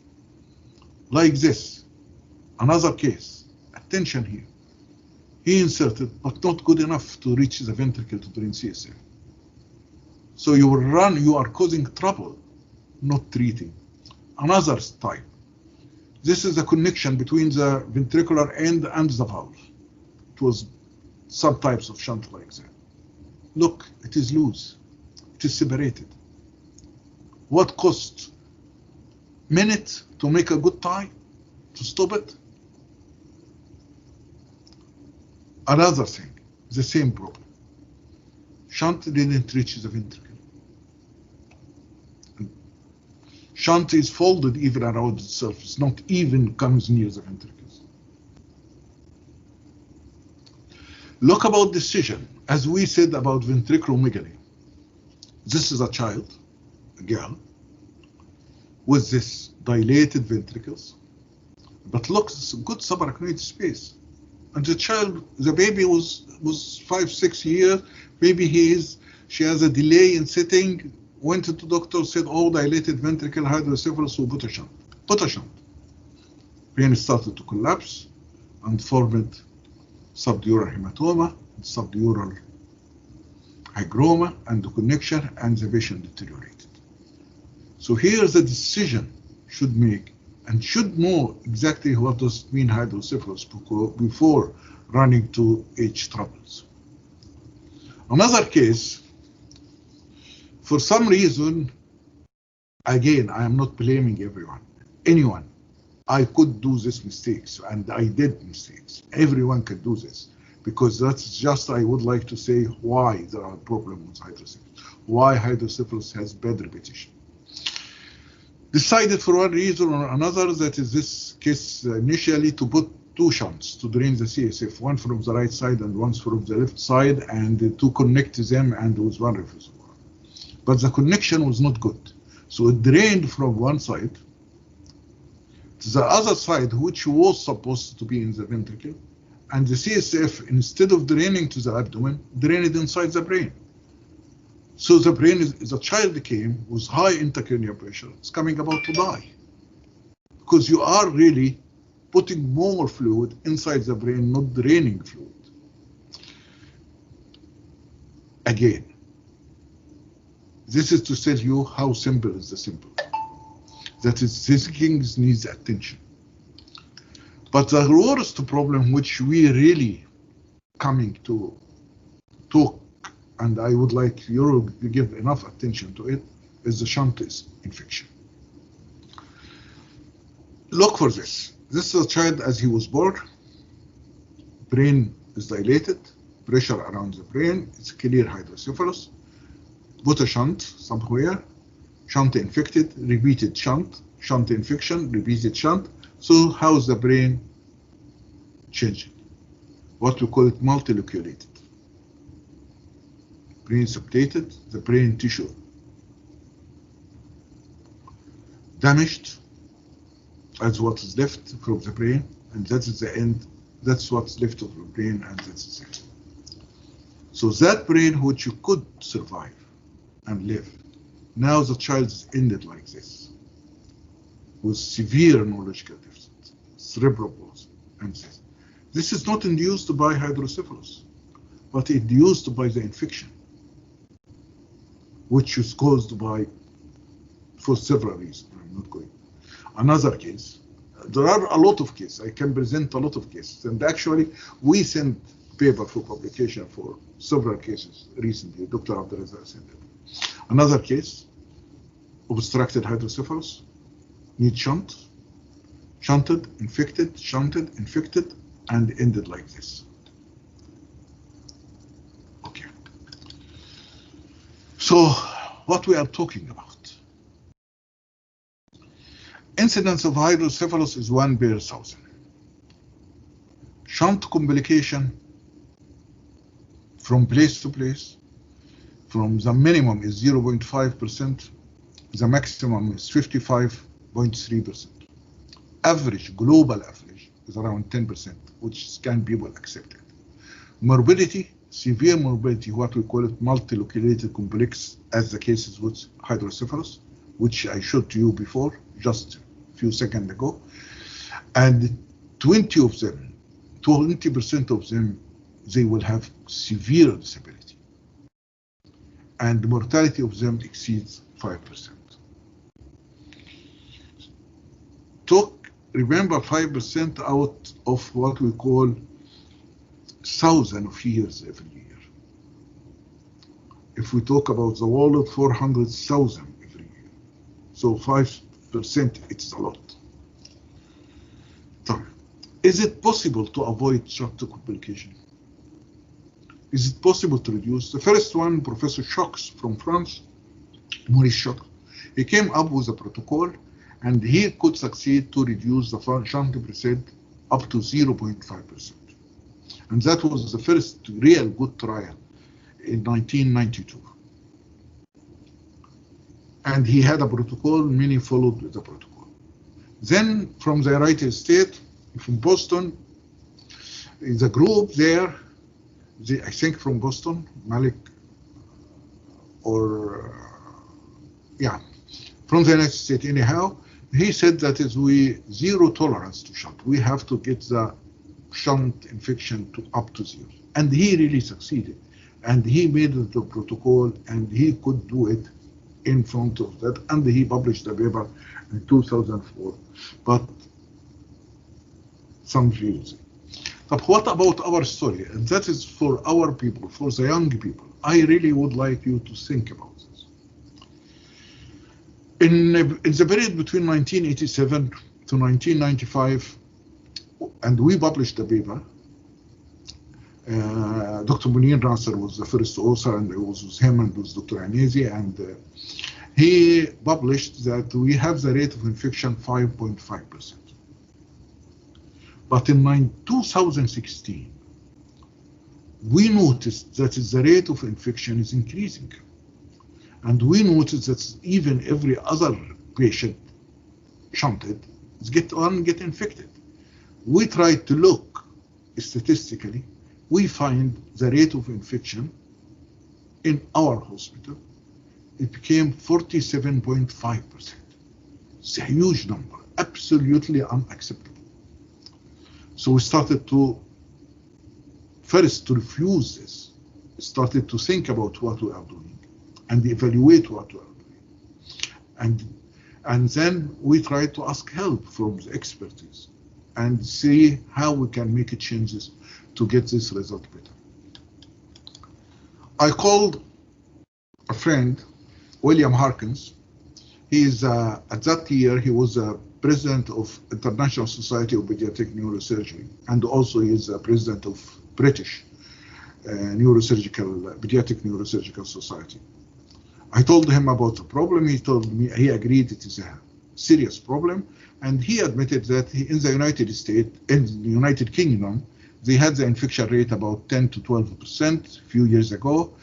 [SPEAKER 2] Like this, another case, attention here. He inserted, but not good enough to reach the ventricle to drain CSF. So you are causing trouble, not treating. Another type. This is the connection between the ventricular end and the valve. It was subtypes of shunt like that. Look, it is loose. It is separated. What cost? Minute to make a good tie? To stop it? Another thing, the same problem. Shunt didn't reach the ventricle. Shunt is folded even around the surface, not even comes near the ventricles. Look about decision. As we said about ventriculomegaly, this is a child, a girl, with this dilated ventricles, but look, it's a good subarachnoid space. And the child, the baby was 5-6 years, maybe she has a delay in sitting, went to the doctor, said, oh, dilated ventricle, hydrocephalus, so put a shunt. Brain started to collapse and formed subdural hematoma, subdural hygroma, and the connection, and the patient deteriorated. So here the decision should make and should know exactly what does it mean hydrocephalus before running to H troubles. Another case, for some reason, again, I am not blaming anyone. I could do these mistakes, and I did mistakes. Everyone can do this, because that's just, I would like to say why there are problems with hydrocephalus, why hydrocephalus has bad repetition. Decided for one reason or another, that is this case initially, to put 2 shunts to drain the CSF, one from the right side and one from the left side, and to connect them and with one reservoir. But the connection was not good. So it drained from one side to the other side, which was supposed to be in the ventricle, and the CSF, instead of draining to the abdomen, drained inside the brain. So the brain, the child came with high intracranial pressure. It's coming about to die, because you are really putting more fluid inside the brain, not draining fluid. Again, this is to tell you how simple is the simple. That is, these things needs attention. But the worst problem, which we really coming to talk, and I would like you to give enough attention to it, is the shunt infection. Look for this. This is a child as he was born. Brain is dilated, pressure around the brain, it's clear hydrocephalus. Put a shunt somewhere, shunt infected, repeated shunt infection, repeated shunt. So how's the brain changing? What we call it multiloculated. Brain subdated, the brain tissue damaged as what is left from the brain, and that is the end. That's what's left of the brain, and that's it. So that brain which you could survive and live, now the child is ended like this, with severe neurological deficit, cerebral palsy, and this. This is not induced by hydrocephalus, but induced by the infection, which is caused by, for several reasons. I'm not going. Another case, There are a lot of cases. I can present a lot of cases. And actually, we sent paper for publication for several cases recently. Dr. Abdulrazak sent it. Another case, obstructed hydrocephalus, need shunt, shunted, infected, and ended like this. Okay. So, what we are talking about? Incidence of hydrocephalus is 1 per 1,000. Shunt complication from place to place, from the minimum is 0.5%, the maximum is 55.3%. Average, global average, is around 10%, which can be well accepted. Morbidity, severe morbidity, what we call it multiloculated complex, as the cases with hydrocephalus, which I showed to you before, just a few seconds ago. And 20% of them, they will have severe disability. And the mortality of them exceeds 5%. Remember 5% out of what we call 1,000 of years every year. If we talk about the world, 400,000 every year. So 5%, it's a lot. So, is it possible to avoid shunt complication? Is it possible to reduce? The first one, Professor Chox from France, Maurice Chox, he came up with a protocol and he could succeed to reduce the shunt percent up to 0.5%. And that was the first real good trial in 1992. And he had a protocol, many followed the protocol. Then from the United States, from Boston, is a group there, I think from Boston, Malik, from the United States anyhow, he said that is zero tolerance to shunt. We have to get the shunt infection to up to 0. And he really succeeded. And he made the protocol and he could do it in front of that. And he published the paper in 2004. But some views. But what about our story? And that is for our people, for the young people. I really would like you to think about this. In the period between 1987 to 1995, and we published the paper, Dr. Munir Nasser was the first author, and it was with him and with Dr. Anesi, and he published that we have the rate of infection 5.5%. But in 2016, we noticed that the rate of infection is increasing. And we noticed that even every other patient shunted get infected. We tried to look statistically, we find the rate of infection in our hospital, it became 47.5%. It's a huge number, absolutely unacceptable. So we started to refuse this, started to think about what we are doing and evaluate what we are doing. And then we tried to ask help from the expertise and see how we can make changes to get this result better. I called a friend, William Harkins. He is, at that year, he was a president of International Society of Pediatric Neurosurgery, and also he is a president of British Pediatric Neurosurgical Society. I told him about the problem. He told me, he agreed it is a serious problem, and he admitted that in the United States, in the United Kingdom, they had the infection rate about 10 to 12% a few years ago,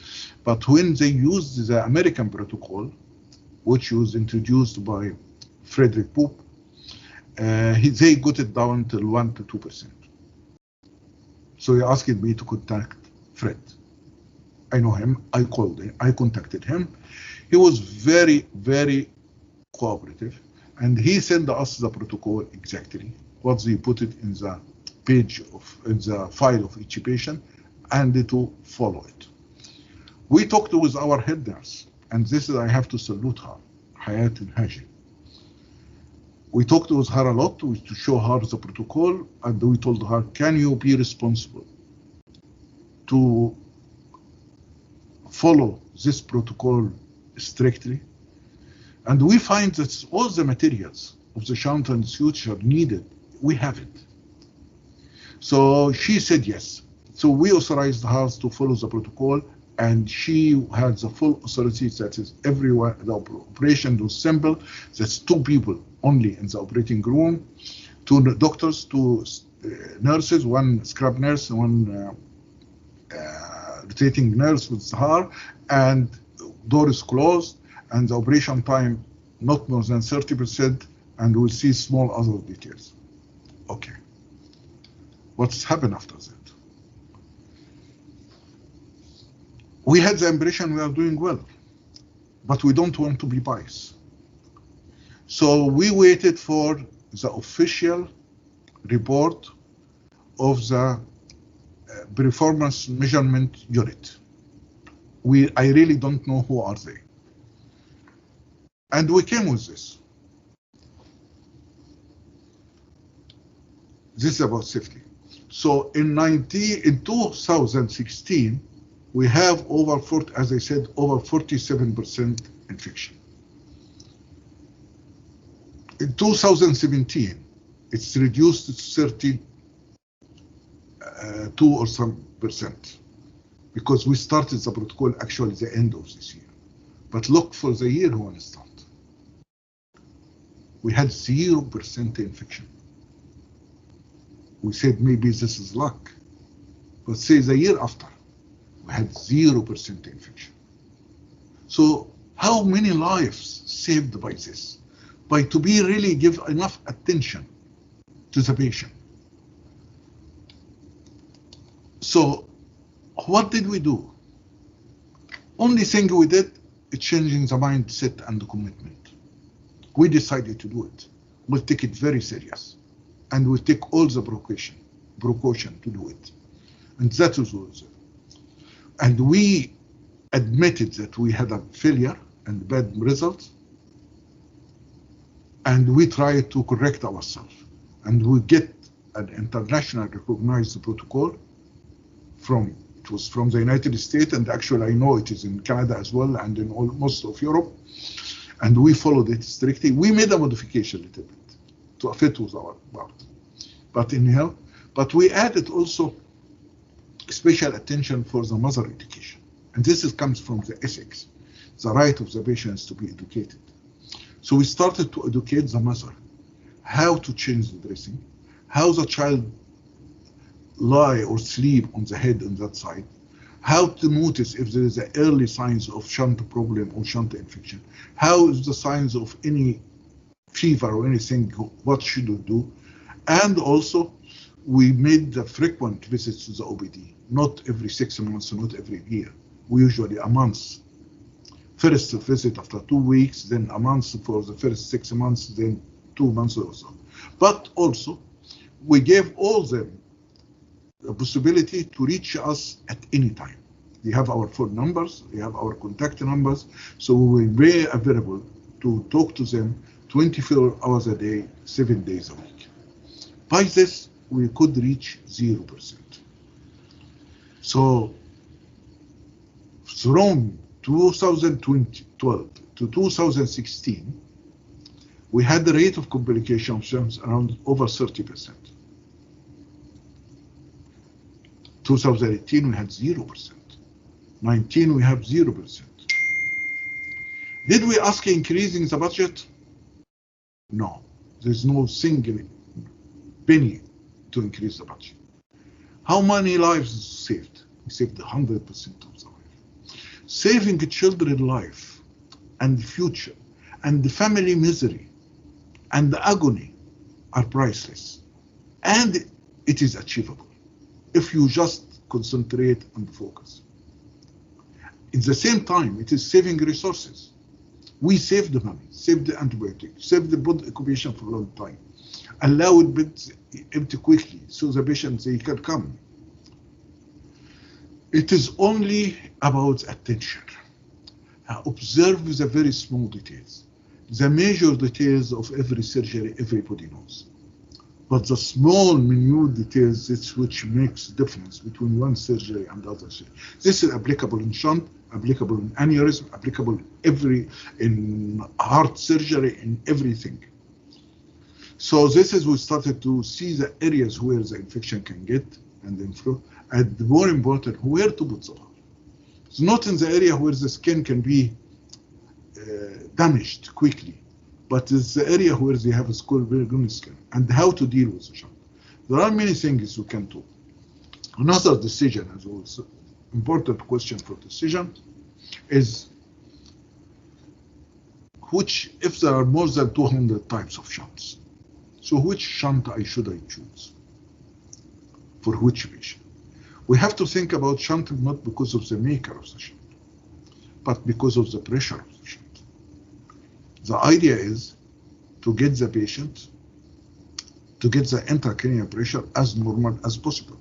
[SPEAKER 2] but when they used the American protocol, which was introduced by Frederick Pope, they got it down to 1 to 2%. So he asked me to contact Fred. I know him, I called him, I contacted him. He was very, very cooperative, and he sent us the protocol exactly, what they put it in the page in the file of each patient, and to follow it. We talked with our head nurse, and this is, I have to salute her, Hayat al-Haji. We talked with her a lot to show her the protocol, and we told her, can you be responsible to follow this protocol strictly? And we find that all the materials of the shunt and suture needed, we have it. So she said yes. So we authorized her to follow the protocol, and she had the full authority. That is, everywhere the operation was simple. That's 2 people only in the operating room, 2 doctors, 2 nurses, 1 scrub nurse, 1 rotating nurse with her, and door is closed, and the operation time not more than 30%, and we'll see small other details. Okay. What's happened after that? We had the impression we are doing well, but we don't want to be biased. So we waited for the official report of the performance measurement unit. I really don't know who are they. And we came with this. This is about safety. So in 2016, we have over 40, as I said, over 47% infection. In 2017, it's reduced to 32 or some percent, because we started the protocol actually at the end of this year. But look for the year when it started. We had 0% infection. We said maybe this is luck, but say the year after, we had 0% infection. So how many lives saved by this? By to be really give enough attention to the patient. So what did we do? Only thing we did is changing the mindset and the commitment. We decided to do it. We'll take it very serious, and we'll take all the precaution to do it. And that is what. And we admitted that we had a failure and bad results, and we tried to correct ourselves. And we get an international recognized protocol it was from the United States, and actually I know it is in Canada as well, and in most of Europe. And we followed it strictly. We made a modification a little bit to fit with our part. But anyhow, but we added also special attention for the mother education. And this comes from the ethics, the right of the patients to be educated. So we started to educate the mother how to change the dressing, how the child lie or sleep on the head on that side, how to notice if there is the early signs of shunt problem or shunt infection, how is the signs of any fever or anything, what should we do? And also, we made the frequent visits to the OPD, not every 6 months, not every year. We usually a month. First visit after 2 weeks, then a month for the first 6 months, then 2 months or so. But also, we gave all them the possibility to reach us at any time. They have our phone numbers, they have our contact numbers, so we will be available to talk to them 24 hours a day, 7 days a week. By this, we could reach 0%. So from 2012 to 2016, we had the rate of complications around over 30%. 2018, we had 0%. 19, we have 0%. Did we ask increasing the budget? No, there's no single penny to increase the budget. How many lives saved? We saved 100% of the life. Saving a children's life and the future and the family misery and the agony are priceless. And it is achievable if you just concentrate and focus. At the same time, it is saving resources. We saved the money, saved the antibiotics, saved the blood incubation for a long time, allowed beds empty quickly so the patients they can come. It is only about attention. Observe the very small details. The major details of every surgery, everybody knows. But the small, minute details, it's which makes difference between one surgery and other surgery. This is applicable in shunt, applicable in aneurysm, applicable in heart surgery, in everything. So this is we started to see the areas where the infection can get and inflow, and more important, where to put the valve. It's not in the area where the skin can be damaged quickly, but it's the area where they have a very good skin, and how to deal with the shunt. There are many things you can do. Another decision, as also important question for decision, is if there are more than 200 types of shunts, so which shunt should I choose for which patient? We have to think about shunt not because of the maker of the shunt, but because of the pressure of the shunt. The idea is to get the patient to get the intracranial pressure as normal as possible.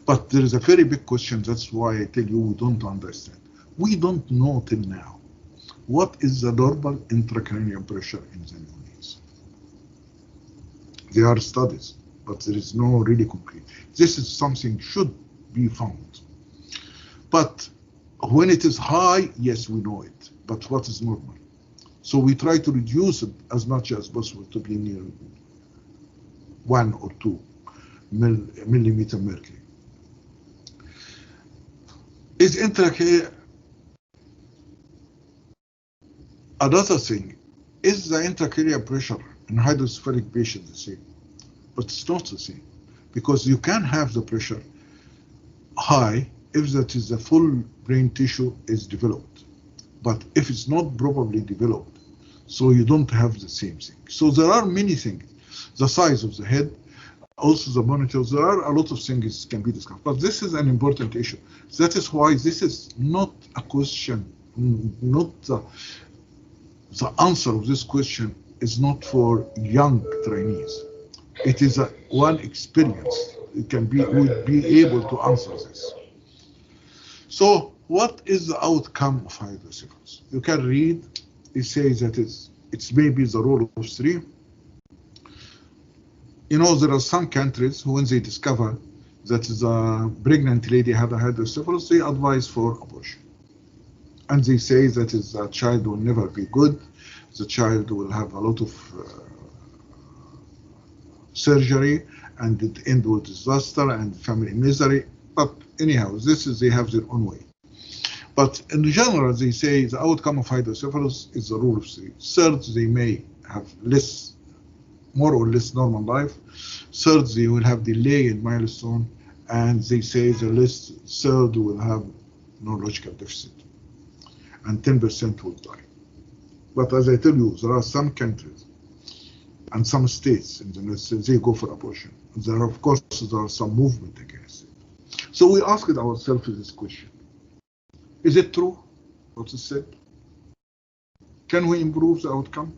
[SPEAKER 2] But there is a very big question, that's why I tell you we don't understand. We don't know till now what is the normal intracranial pressure in the neonates. There are studies, but there is no really concrete. This is something should be found. But when it is high, yes, we know it. But what is normal? So we try to reduce it as much as possible to be near 1 or 2 millimeter mercury. Is intracranial another thing? Is the intracranial pressure in hydrocephalic patients the same? But it's not the same, because you can have the pressure high if that is the full brain tissue is developed. But if it's not properly developed, so you don't have the same thing. So there are many things. The size of the head, also the monitors, there are a lot of things can be discussed. But this is an important issue. That is why this is not a question, not the answer of this question is not for young trainees. It is one experience. It can be, would be able to answer this. So what is the outcome of hydrocephalus? You can read, it says that it's maybe the rule of 3. You know, there are some countries who, when they discover that the pregnant lady had a hydrocephalus, they advise for abortion. And they say that the child will never be good, the child will have a lot of surgery, and it end with disaster and family misery. But anyhow, this is, they have their own way. But in general, they say the outcome of hydrocephalus is the rule of 3. Third, they may have more or less normal life. Third, they will have delay in milestone, and they say the third will have neurological deficit, and 10% will die. But as I tell you, there are some countries and some states in the United States, they go for abortion. There, of course, there are some movement against it. So we asked ourselves this question. Is it true what is said? Can we improve the outcome?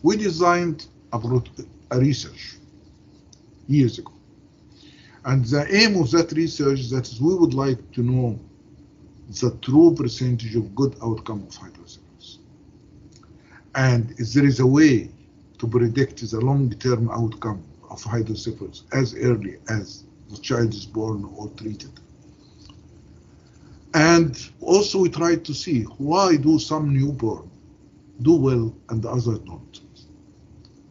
[SPEAKER 2] We designed a research years ago. And the aim of that research that is we would like to know the true percentage of good outcome of hydrocephalus. And if there is a way to predict the long-term outcome of hydrocephalus as early as the child is born or treated. And also we tried to see why do some newborn do well and the others don't.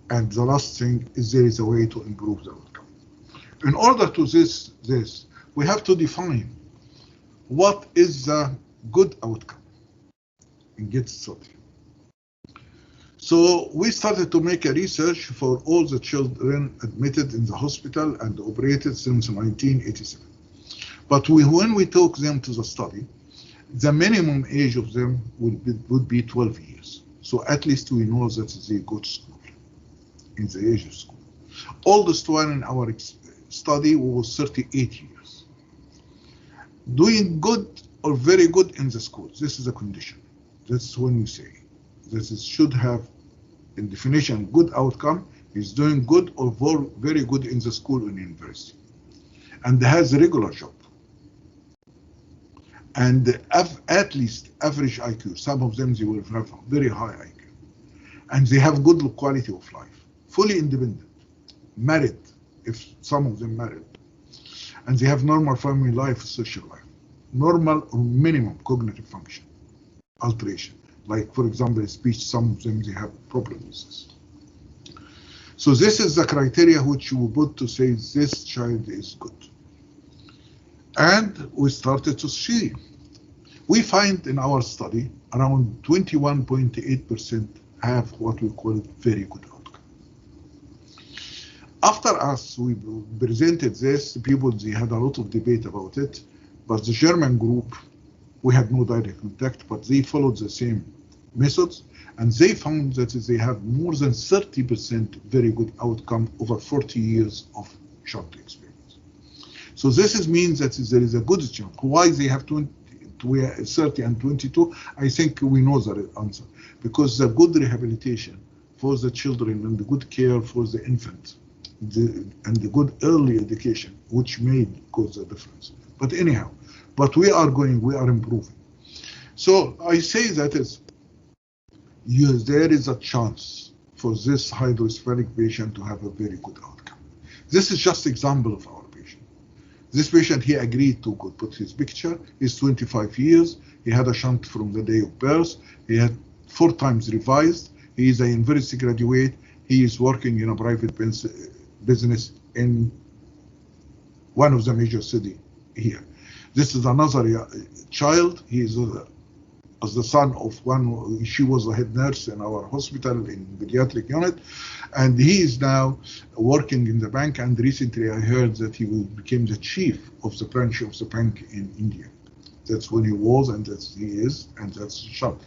[SPEAKER 2] And the last thing is there is a way to improve the outcome. In order to this, we have to define what is the good outcome and get started. So we started to make a research for all the children admitted in the hospital and operated since 1987. But when we took them to the study, the minimum age of them would be 12 years. So at least we know that they go to school, in the age of school. Oldest one in our study was 38 years. Doing good or very good in the school, this is a condition. That's when we say that it should have, in definition, good outcome, is doing good or very good in the school and university, and has a regular job. and at least average IQ. Some of them, they will have very high IQ. And they have good quality of life, fully independent, married, if some of them married. And they have normal family life, social life, normal or minimum cognitive function, alteration. Like, for example, speech, some of them, they have problems with this. So this is the criteria which you put to say this child is good. And we started to see. We find in our study around 21.8% have what we call very good outcome. After us, we presented this, people, they had a lot of debate about it, but the German group, we had no direct contact, but they followed the same methods, and they found that they have more than 30% very good outcome over 40 years of short experience. So this means that there is a good chance. Why they have 30 and 22? I think we know the answer. Because the good rehabilitation for the children and the good care for the infant and the good early education, which may cause the difference. But anyhow, but we are improving. So I say that is, yes, there is a chance for this hydrocephalic patient to have a very good outcome. This is just example of our patient. This patient, he agreed to put his picture. He's 25 years. He had a shunt from the day of birth. He had 4 times revised. He is a university graduate. He is working in a private business in one of the major cities here. This is another child. He is as the son of one, she was a head nurse in our hospital in pediatric unit, and he is now working in the bank, and recently I heard that he became the chief of the branch of the bank in India. That's when he was, and that's he is, and that's shot.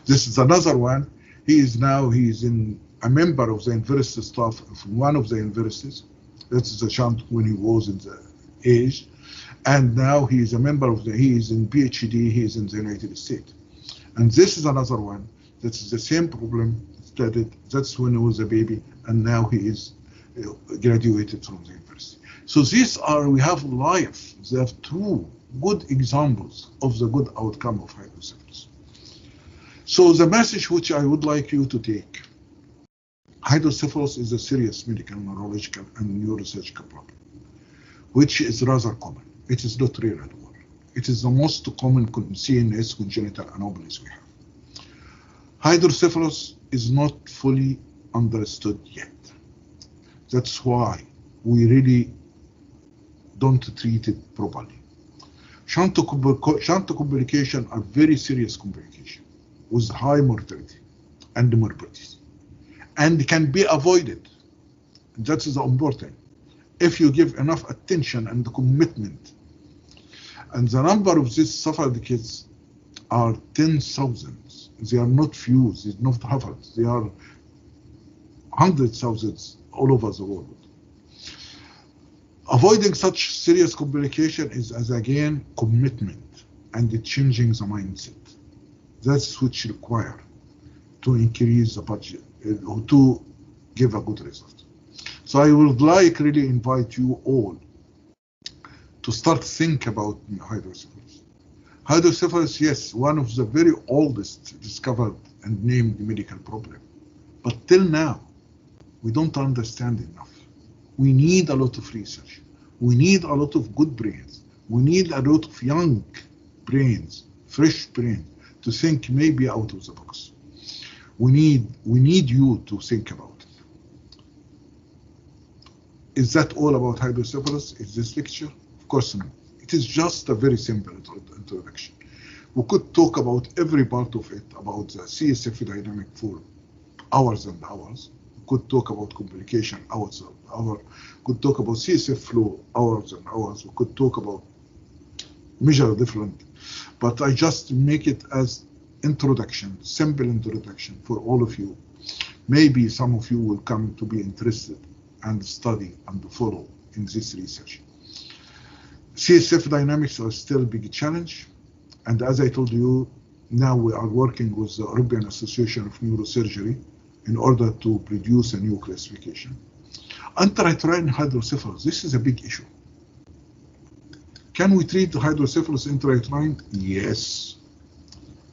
[SPEAKER 2] This is another one. He is a member of the university staff from one of the universities. That's the shunt when he was in the age, and now he is a member of he is in PhD, he is in the United States. And this is another one. That's the same problem studied. That's when he was a baby, and now he is graduated from the university. So these are, we have life. They have 2 good examples of the good outcome of hydrocephalus. So the message which I would like you to take, hydrocephalus is a serious medical, neurological, and neurosurgical problem, which is rather common. It is not rare at all. It is the most common CNS congenital anomalies we have. Hydrocephalus is not fully understood yet. That's why we really don't treat it properly. Shunt complications are very serious complications with high mortality and morbidities, and can be avoided. That is important if you give enough attention and commitment. And the number of these suffered kids are 10,000. They are not few, they are not hundreds, they are 100,000 all over the world. Avoiding such serious complication is, as again, commitment and changing the mindset. That's which require to increase the budget, to give a good result. So I would like really invite you all to start think about hydrocephalus. Hydrocephalus, yes, one of the very oldest discovered and named medical problem. But till now, we don't understand enough. We need a lot of research. We need a lot of good brains. We need a lot of young brains, fresh brains, to think maybe out of the box. We need you to think about it. Is that all about hydrocephalus? Is this lecture? Of course not. It is just a very simple introduction. We could talk about every part of it, about the CSF dynamic for hours and hours. We could talk about complication hours and hours. We could talk about CSF flow hours and hours. We could talk about measure different, but I just make it as introduction, simple introduction for all of you. Maybe some of you will come to be interested and study and follow in this research. CSF dynamics are still a big challenge, and as I told you, now we are working with the European Association of Neurosurgery in order to produce a new classification. Intrauterine hydrocephalus, this is a big issue. Can we treat hydrocephalus intrauterine? Yes.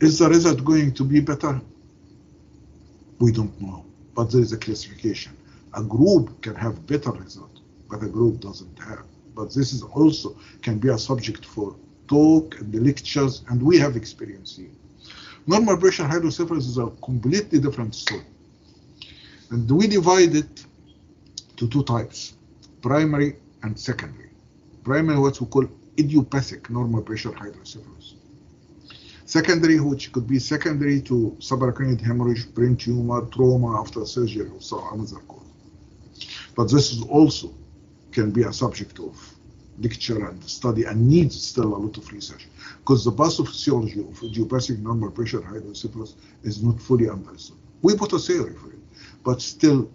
[SPEAKER 2] Is the result going to be better? We don't know, but there is a classification. A group can have better result, but a group doesn't have. But this is also can be a subject for talk and the lectures, and we have experience here. Normal pressure hydrocephalus is a completely different story. And we divide it to two types, primary and secondary. Primary, what we call idiopathic normal pressure hydrocephalus. Secondary, which could be secondary to subarachnoid hemorrhage, brain tumor, trauma after surgery, or some another cause. But this is also can be a subject of lecture and study and needs still a lot of research because the pathophysiology of idiopathic normal pressure hydrocephalus is not fully understood. We put a theory for it, but still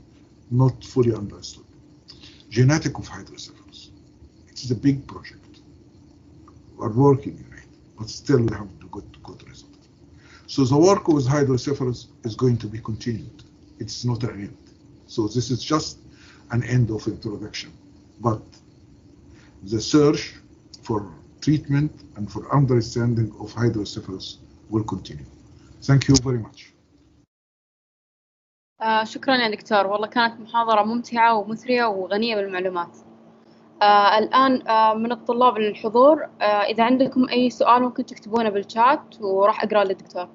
[SPEAKER 2] not fully understood. Genetic of hydrocephalus. It is a big project. We're working on it, but still we have to good result. So the work with hydrocephalus is going to be continued. It's not an end. So this is just an end of introduction. But the search for treatment and for understanding of hydrocephalus will continue. Thank you very much.
[SPEAKER 1] شكرا يا دكتور، والله كانت محاضرة ممتعة ومثرية وغنية بالمعلومات. الآن من الطلاب الحضور، إذا عندكم أي سؤال ممكن تكتبونه بالشات وراح أقرأ للدكتور.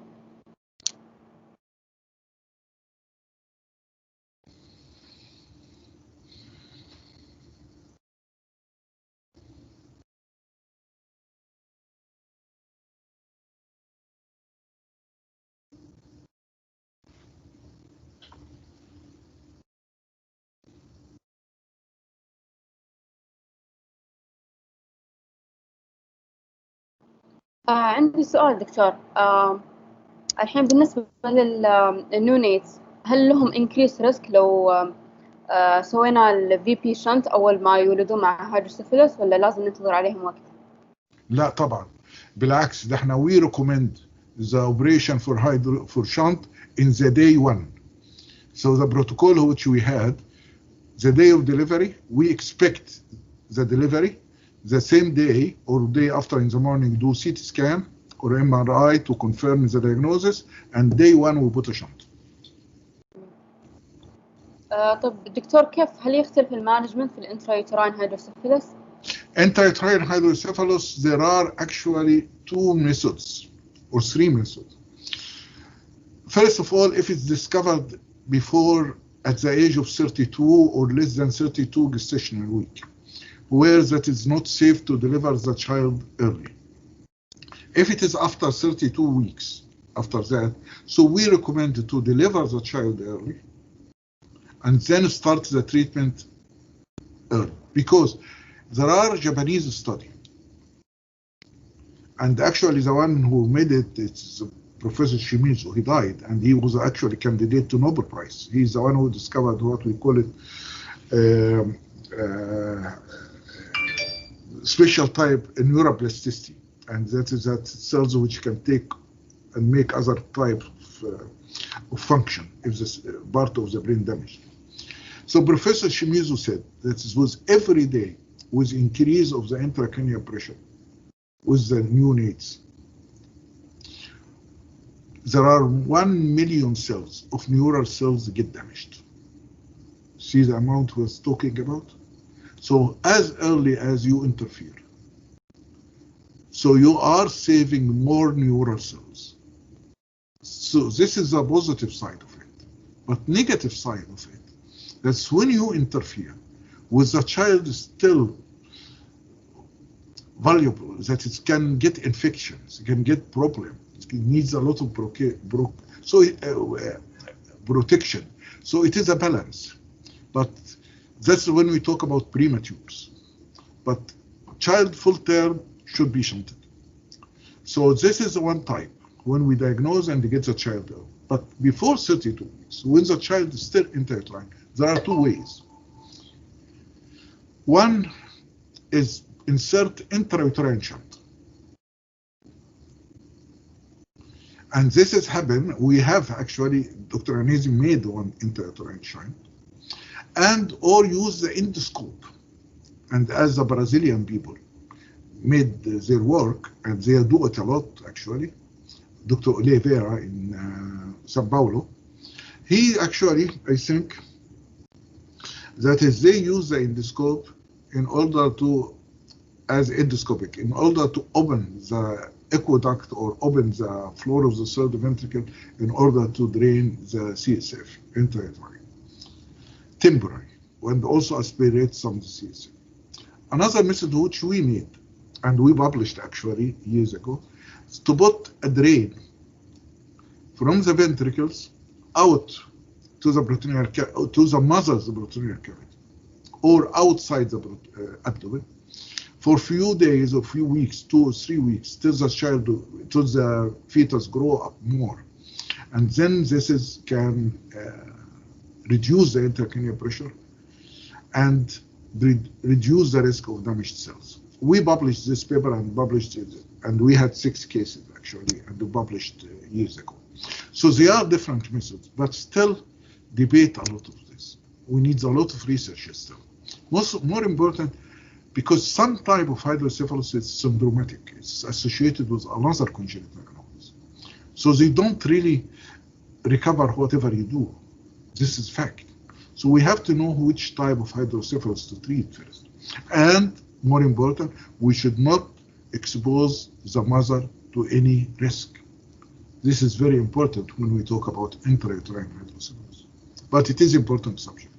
[SPEAKER 1] عندي سؤال دكتور. الحين بالنسبة للنونيتس، هل لهم increased risk لو سوينا ال VP shunt أول ما يولدوا مع hydrocephalus ولا لازم ننتظر عليهم وقت؟
[SPEAKER 2] لا طبعا، بالعكس ده احنا we recommend the operation for shunt in the day one. So the protocol which we had, the day of delivery, we expect the delivery the same day or day after in the morning do CT scan or MRI to confirm the diagnosis, and day one we put a shunt.
[SPEAKER 1] طب دكتور، كيف هل يختلف المانجمنت في الانترايوتراين هيدروسيفالوس؟
[SPEAKER 2] Intrauterine hydrocephalus, there are actually two methods or three methods. First of all, if it's discovered before at the age of 32 or less than 32 gestational week, where that is not safe to deliver the child early. If it is after 32 weeks, after that, so we recommend to deliver the child early and then start the treatment early, because there are Japanese study, and actually the one who made it, it's Professor Shimizu. He died, and he was actually candidate to Nobel Prize. He's the one who discovered what we call it special type neuroplasticity, and that is that cells which can take and make other type of function if this part of the brain damaged. So Professor Shimizu said that it was every day with increase of the intracranial pressure with the neonates, there are 1 million cells of neural cells get damaged. See the amount we're talking about? So as early as you interfere, so you are saving more neural cells. So this is the positive side of it. But negative side of it, that's when you interfere with the child still valuable, that it can get infections, it can get problems, it needs a lot of protection. So it is a balance. But that's when we talk about prematures. But child full term should be shunted. So this is one type, when we diagnose and get the child out. But before 32 weeks, when the child is still intrauterine, there are two ways. One is insert intrauterine shunt. And this has happened. We have actually, Dr. Anesi made one intrauterine shunt. And or use the endoscope. And as the Brazilian people, made their work, and they do it a lot actually. Dr. Oliveira in Sao Paulo, he actually, I think, that is they use the endoscope in order to, as endoscopic, in order to open the aqueduct or open the floor of the third ventricle in order to drain the CSF intra-aortic, temporary, and also aspirate some of the CSF. Another method which we made, and we published actually years ago, is to put a drain from the ventricles out to the peritoneal, to the mother's peritoneal cavity, or outside the abdomen, for few days or few weeks, 2 or 3 weeks, till the child, till the fetus grow up more, and then this can reduce the intracranial pressure and reduce the risk of damaged cells. We published this paper and published it, and we had 6 cases actually, and we published years ago. So there are different methods, but still debate a lot of this. We need a lot of research still. More important, because some type of hydrocephalus is syndromatic. It's associated with another congenital anomaly. So they don't really recover whatever you do. This is fact. So we have to know which type of hydrocephalus to treat first. And more important, we should not expose the mother to any risk. This is very important when we talk about intrauterine hydrocephalus. But it is important subject.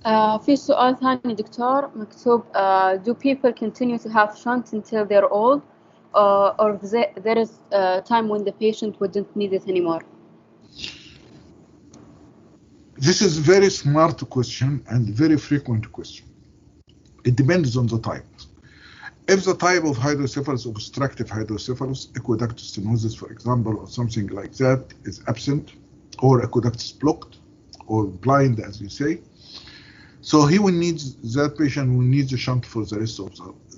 [SPEAKER 1] في سؤال ثاني دكتور مكتوب do people continue to have shunt until they're old or there is a time when the patient wouldn't need it anymore?
[SPEAKER 2] This is very smart question and very frequent question. It depends on the type. If the type of hydrocephalus, obstructive hydrocephalus, aqueduct stenosis, for example, or something like that is absent, or aqueduct is blocked, or blind, as you say, so that patient will need the shunt for the rest of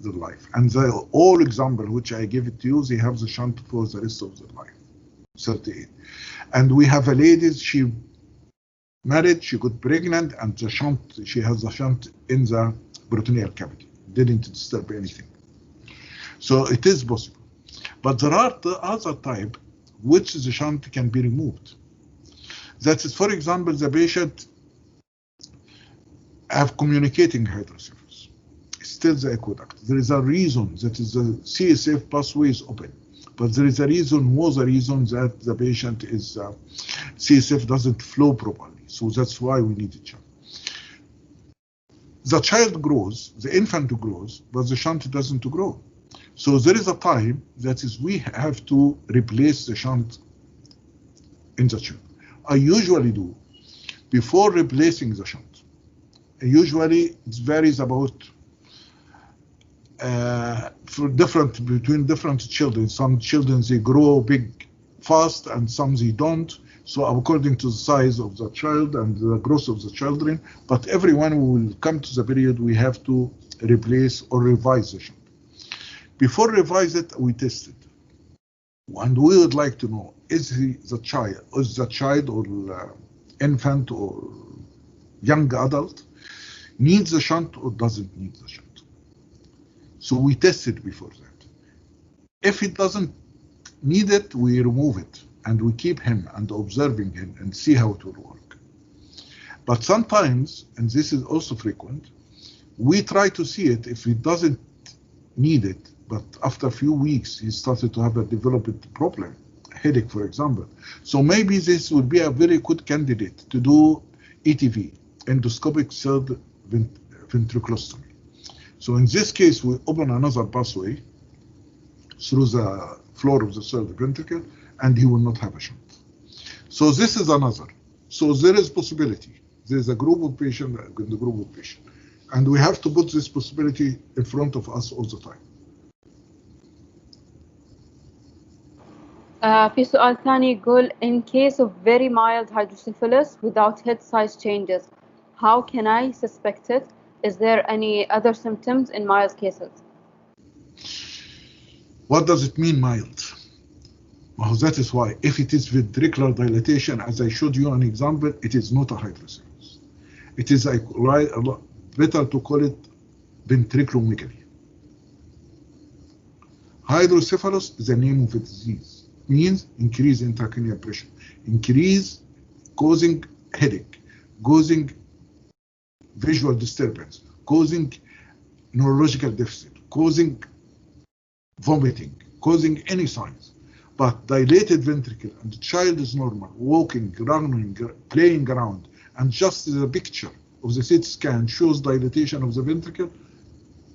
[SPEAKER 2] the life. And the all example which I give it to you, they have the shunt for the rest of their life, 38. And we have a lady, she married, she got pregnant, and the shunt, she has the shunt in the peritoneal cavity, didn't disturb anything. So it is possible. But there are the other type which the shunt can be removed. That is, for example, the patient have communicating hydrocephalus. Still the aqueduct. There is a reason that is the CSF pathway is open, but there is a reason, that the patient is CSF doesn't flow properly. So that's why we need a shunt. The child grows, the infant grows, but the shunt doesn't grow. So there is a time that is we have to replace the shunt in the child. I usually do before replacing the shunt. Usually it varies about between different children. Some children they grow big fast and some they don't. So according to the size of the child and the growth of the children, but everyone will come to the period we have to replace or revise the shunt. Before revise it, we test it. And we would like to know, is the child or infant or young adult needs the shunt or doesn't need the shunt? So we test it before that. If it doesn't need it, we remove it and we keep him and observing him and see how it will work. But sometimes, and this is also frequent, we try to see it if he doesn't need it, but after a few weeks he started to have a developed problem, headache for example. So maybe this would be a very good candidate to do ETV, endoscopic third ventriculostomy. So in this case, we open another pathway through the floor of the third ventricle, and he will not have a shunt. So this is another. So there is possibility. There is a group of patients and the group of patients, and we have to put this possibility in front of us all the time.
[SPEAKER 1] في سؤال ثاني يقول in case of very mild hydrocephalus without head size changes, how can I suspect it? Is there any other symptoms in mild cases?
[SPEAKER 2] What does it mean mild? Well, that is why if it is ventricular dilatation, as I showed you an example, it is not a hydrocephalus. It is better to call it ventriculomegaly. Hydrocephalus is the name of a disease. Means increase intracranial pressure, increase causing headache, causing visual disturbance, causing neurological deficit, causing vomiting, causing any signs. But dilated ventricle and the child is normal, walking, running, playing around, and just the picture of the CT scan shows dilatation of the ventricle,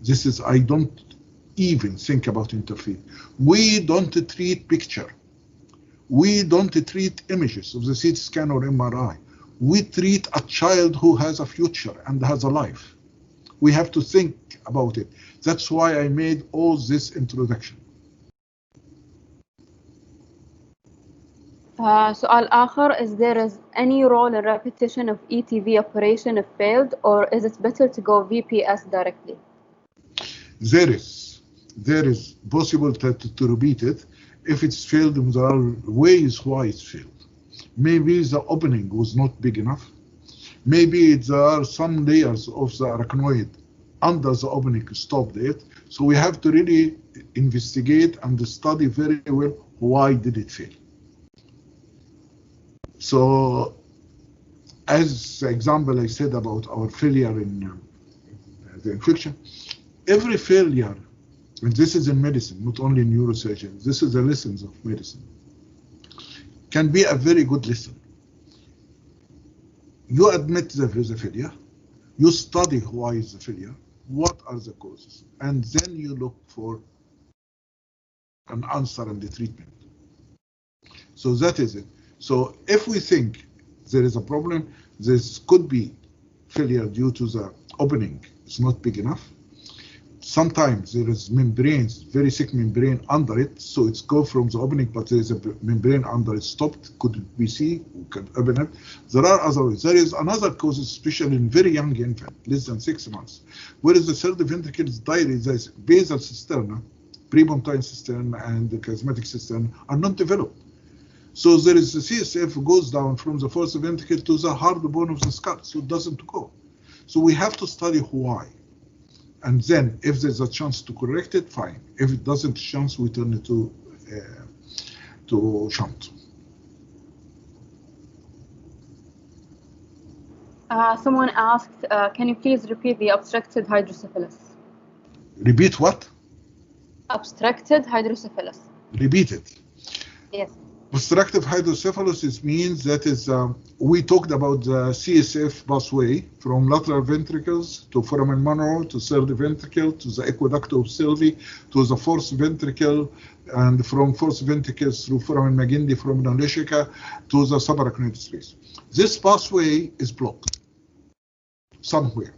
[SPEAKER 2] this is, I don't even think about interfering. We don't treat picture. We don't treat images of the CT scan or MRI. We treat a child who has a future and has a life. We have to think about it. That's why I made all this introduction.
[SPEAKER 1] سؤال آخر, is there any role in repetition of ETV operation if failed, or is it better to go VPS directly?
[SPEAKER 2] There is possible to repeat it. If it's failed, there are ways why it's failed. Maybe the opening was not big enough. Maybe there are some layers of the arachnoid under the opening stopped it. So we have to really investigate and study very well why did it fail. So, as the example I said about our failure in the infection, every failure, and this is in medicine, not only in neurosurgery, this is the lessons of medicine, can be a very good lesson. You admit there is a failure, you study why is the failure, what are the causes, and then you look for an answer and the treatment. So that is it. So if we think there is a problem, this could be failure due to the opening, it's not big enough. Sometimes there is membranes, very thick membrane under it, so it's go from the opening, but there is a membrane under it stopped, could be seen, we can open it. There are other ways. There is another cause, especially in very young infant, less than 6 months, whereas the third ventricle is dilated, the basal cisterna, prepontine cisterna, and the chiasmatic cisterna are not developed. So there is the CSF goes down from the fourth ventricle to the hard bone of the skull, so it doesn't go. So we have to study why. And then if there's a chance to correct it, fine. If it doesn't chance, we turn it to shunt.
[SPEAKER 1] Someone asked, can you please repeat the obstructed hydrocephalus?
[SPEAKER 2] Repeat what?
[SPEAKER 1] Obstructed hydrocephalus.
[SPEAKER 2] Repeat it.
[SPEAKER 1] Yes.
[SPEAKER 2] Obstructive hydrocephalus means that is, we talked about the CSF pathway from lateral ventricles to foramen manual to third ventricle to the aqueduct of Sylvie to the fourth ventricle, and from fourth ventricles through foramen Magendie, foramen Oleshica to the subarachnoid space. This pathway is blocked somewhere.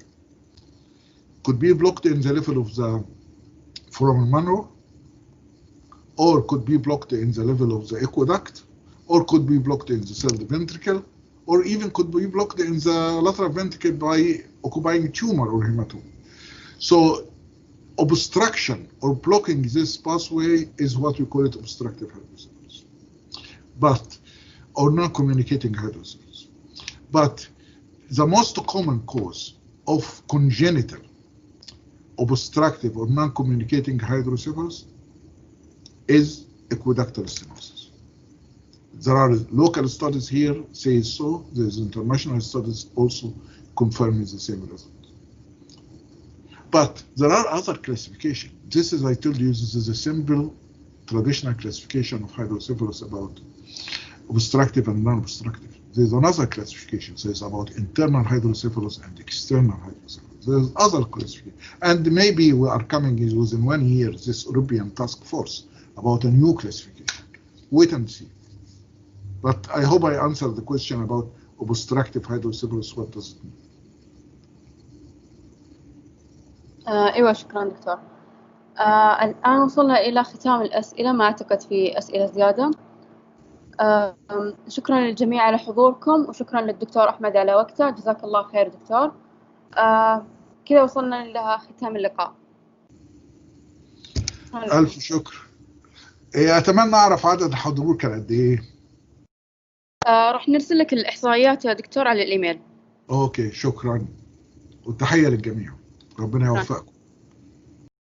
[SPEAKER 2] Could be blocked in the level of the foramen manual, or could be blocked in the level of the aqueduct, or could be blocked in the third ventricle, or even could be blocked in the lateral ventricle by occupying tumor or hematoma. So obstruction or blocking this pathway is what we call it obstructive hydrocephalus, or non-communicating hydrocephalus. But the most common cause of congenital obstructive or non-communicating hydrocephalus is aqueductal stenosis. There are local studies here say so. There's international studies also confirming the same result. But there are other classifications. This is, I told you, this is a simple traditional classification of hydrocephalus about obstructive and non-obstructive. There's another classification, so it's about internal hydrocephalus and external hydrocephalus. There's other classification. And maybe we are coming within 1 year, this European task force about a new classification. Wait and see. But I hope I answered the question about obstructive hydrocephalus, what does it mean?
[SPEAKER 1] ايوه شكرا دكتور. الآن وصلنا إلى ختام الأسئلة، ما أعتقد في أسئلة زيادة. شكرا للجميع على حضوركم، وشكرا للدكتور أحمد على وقته. جزاك الله خير دكتور. كذا وصلنا إلى ختام اللقاء.
[SPEAKER 2] ألف شكر. أتمنى أعرف عدد الحضور كان قد إيه؟
[SPEAKER 1] راح نرسل لك الإحصائيات يا دكتور على الإيميل.
[SPEAKER 2] أوكي شكرا، والتحية للجميع، ربنا يوفقكم.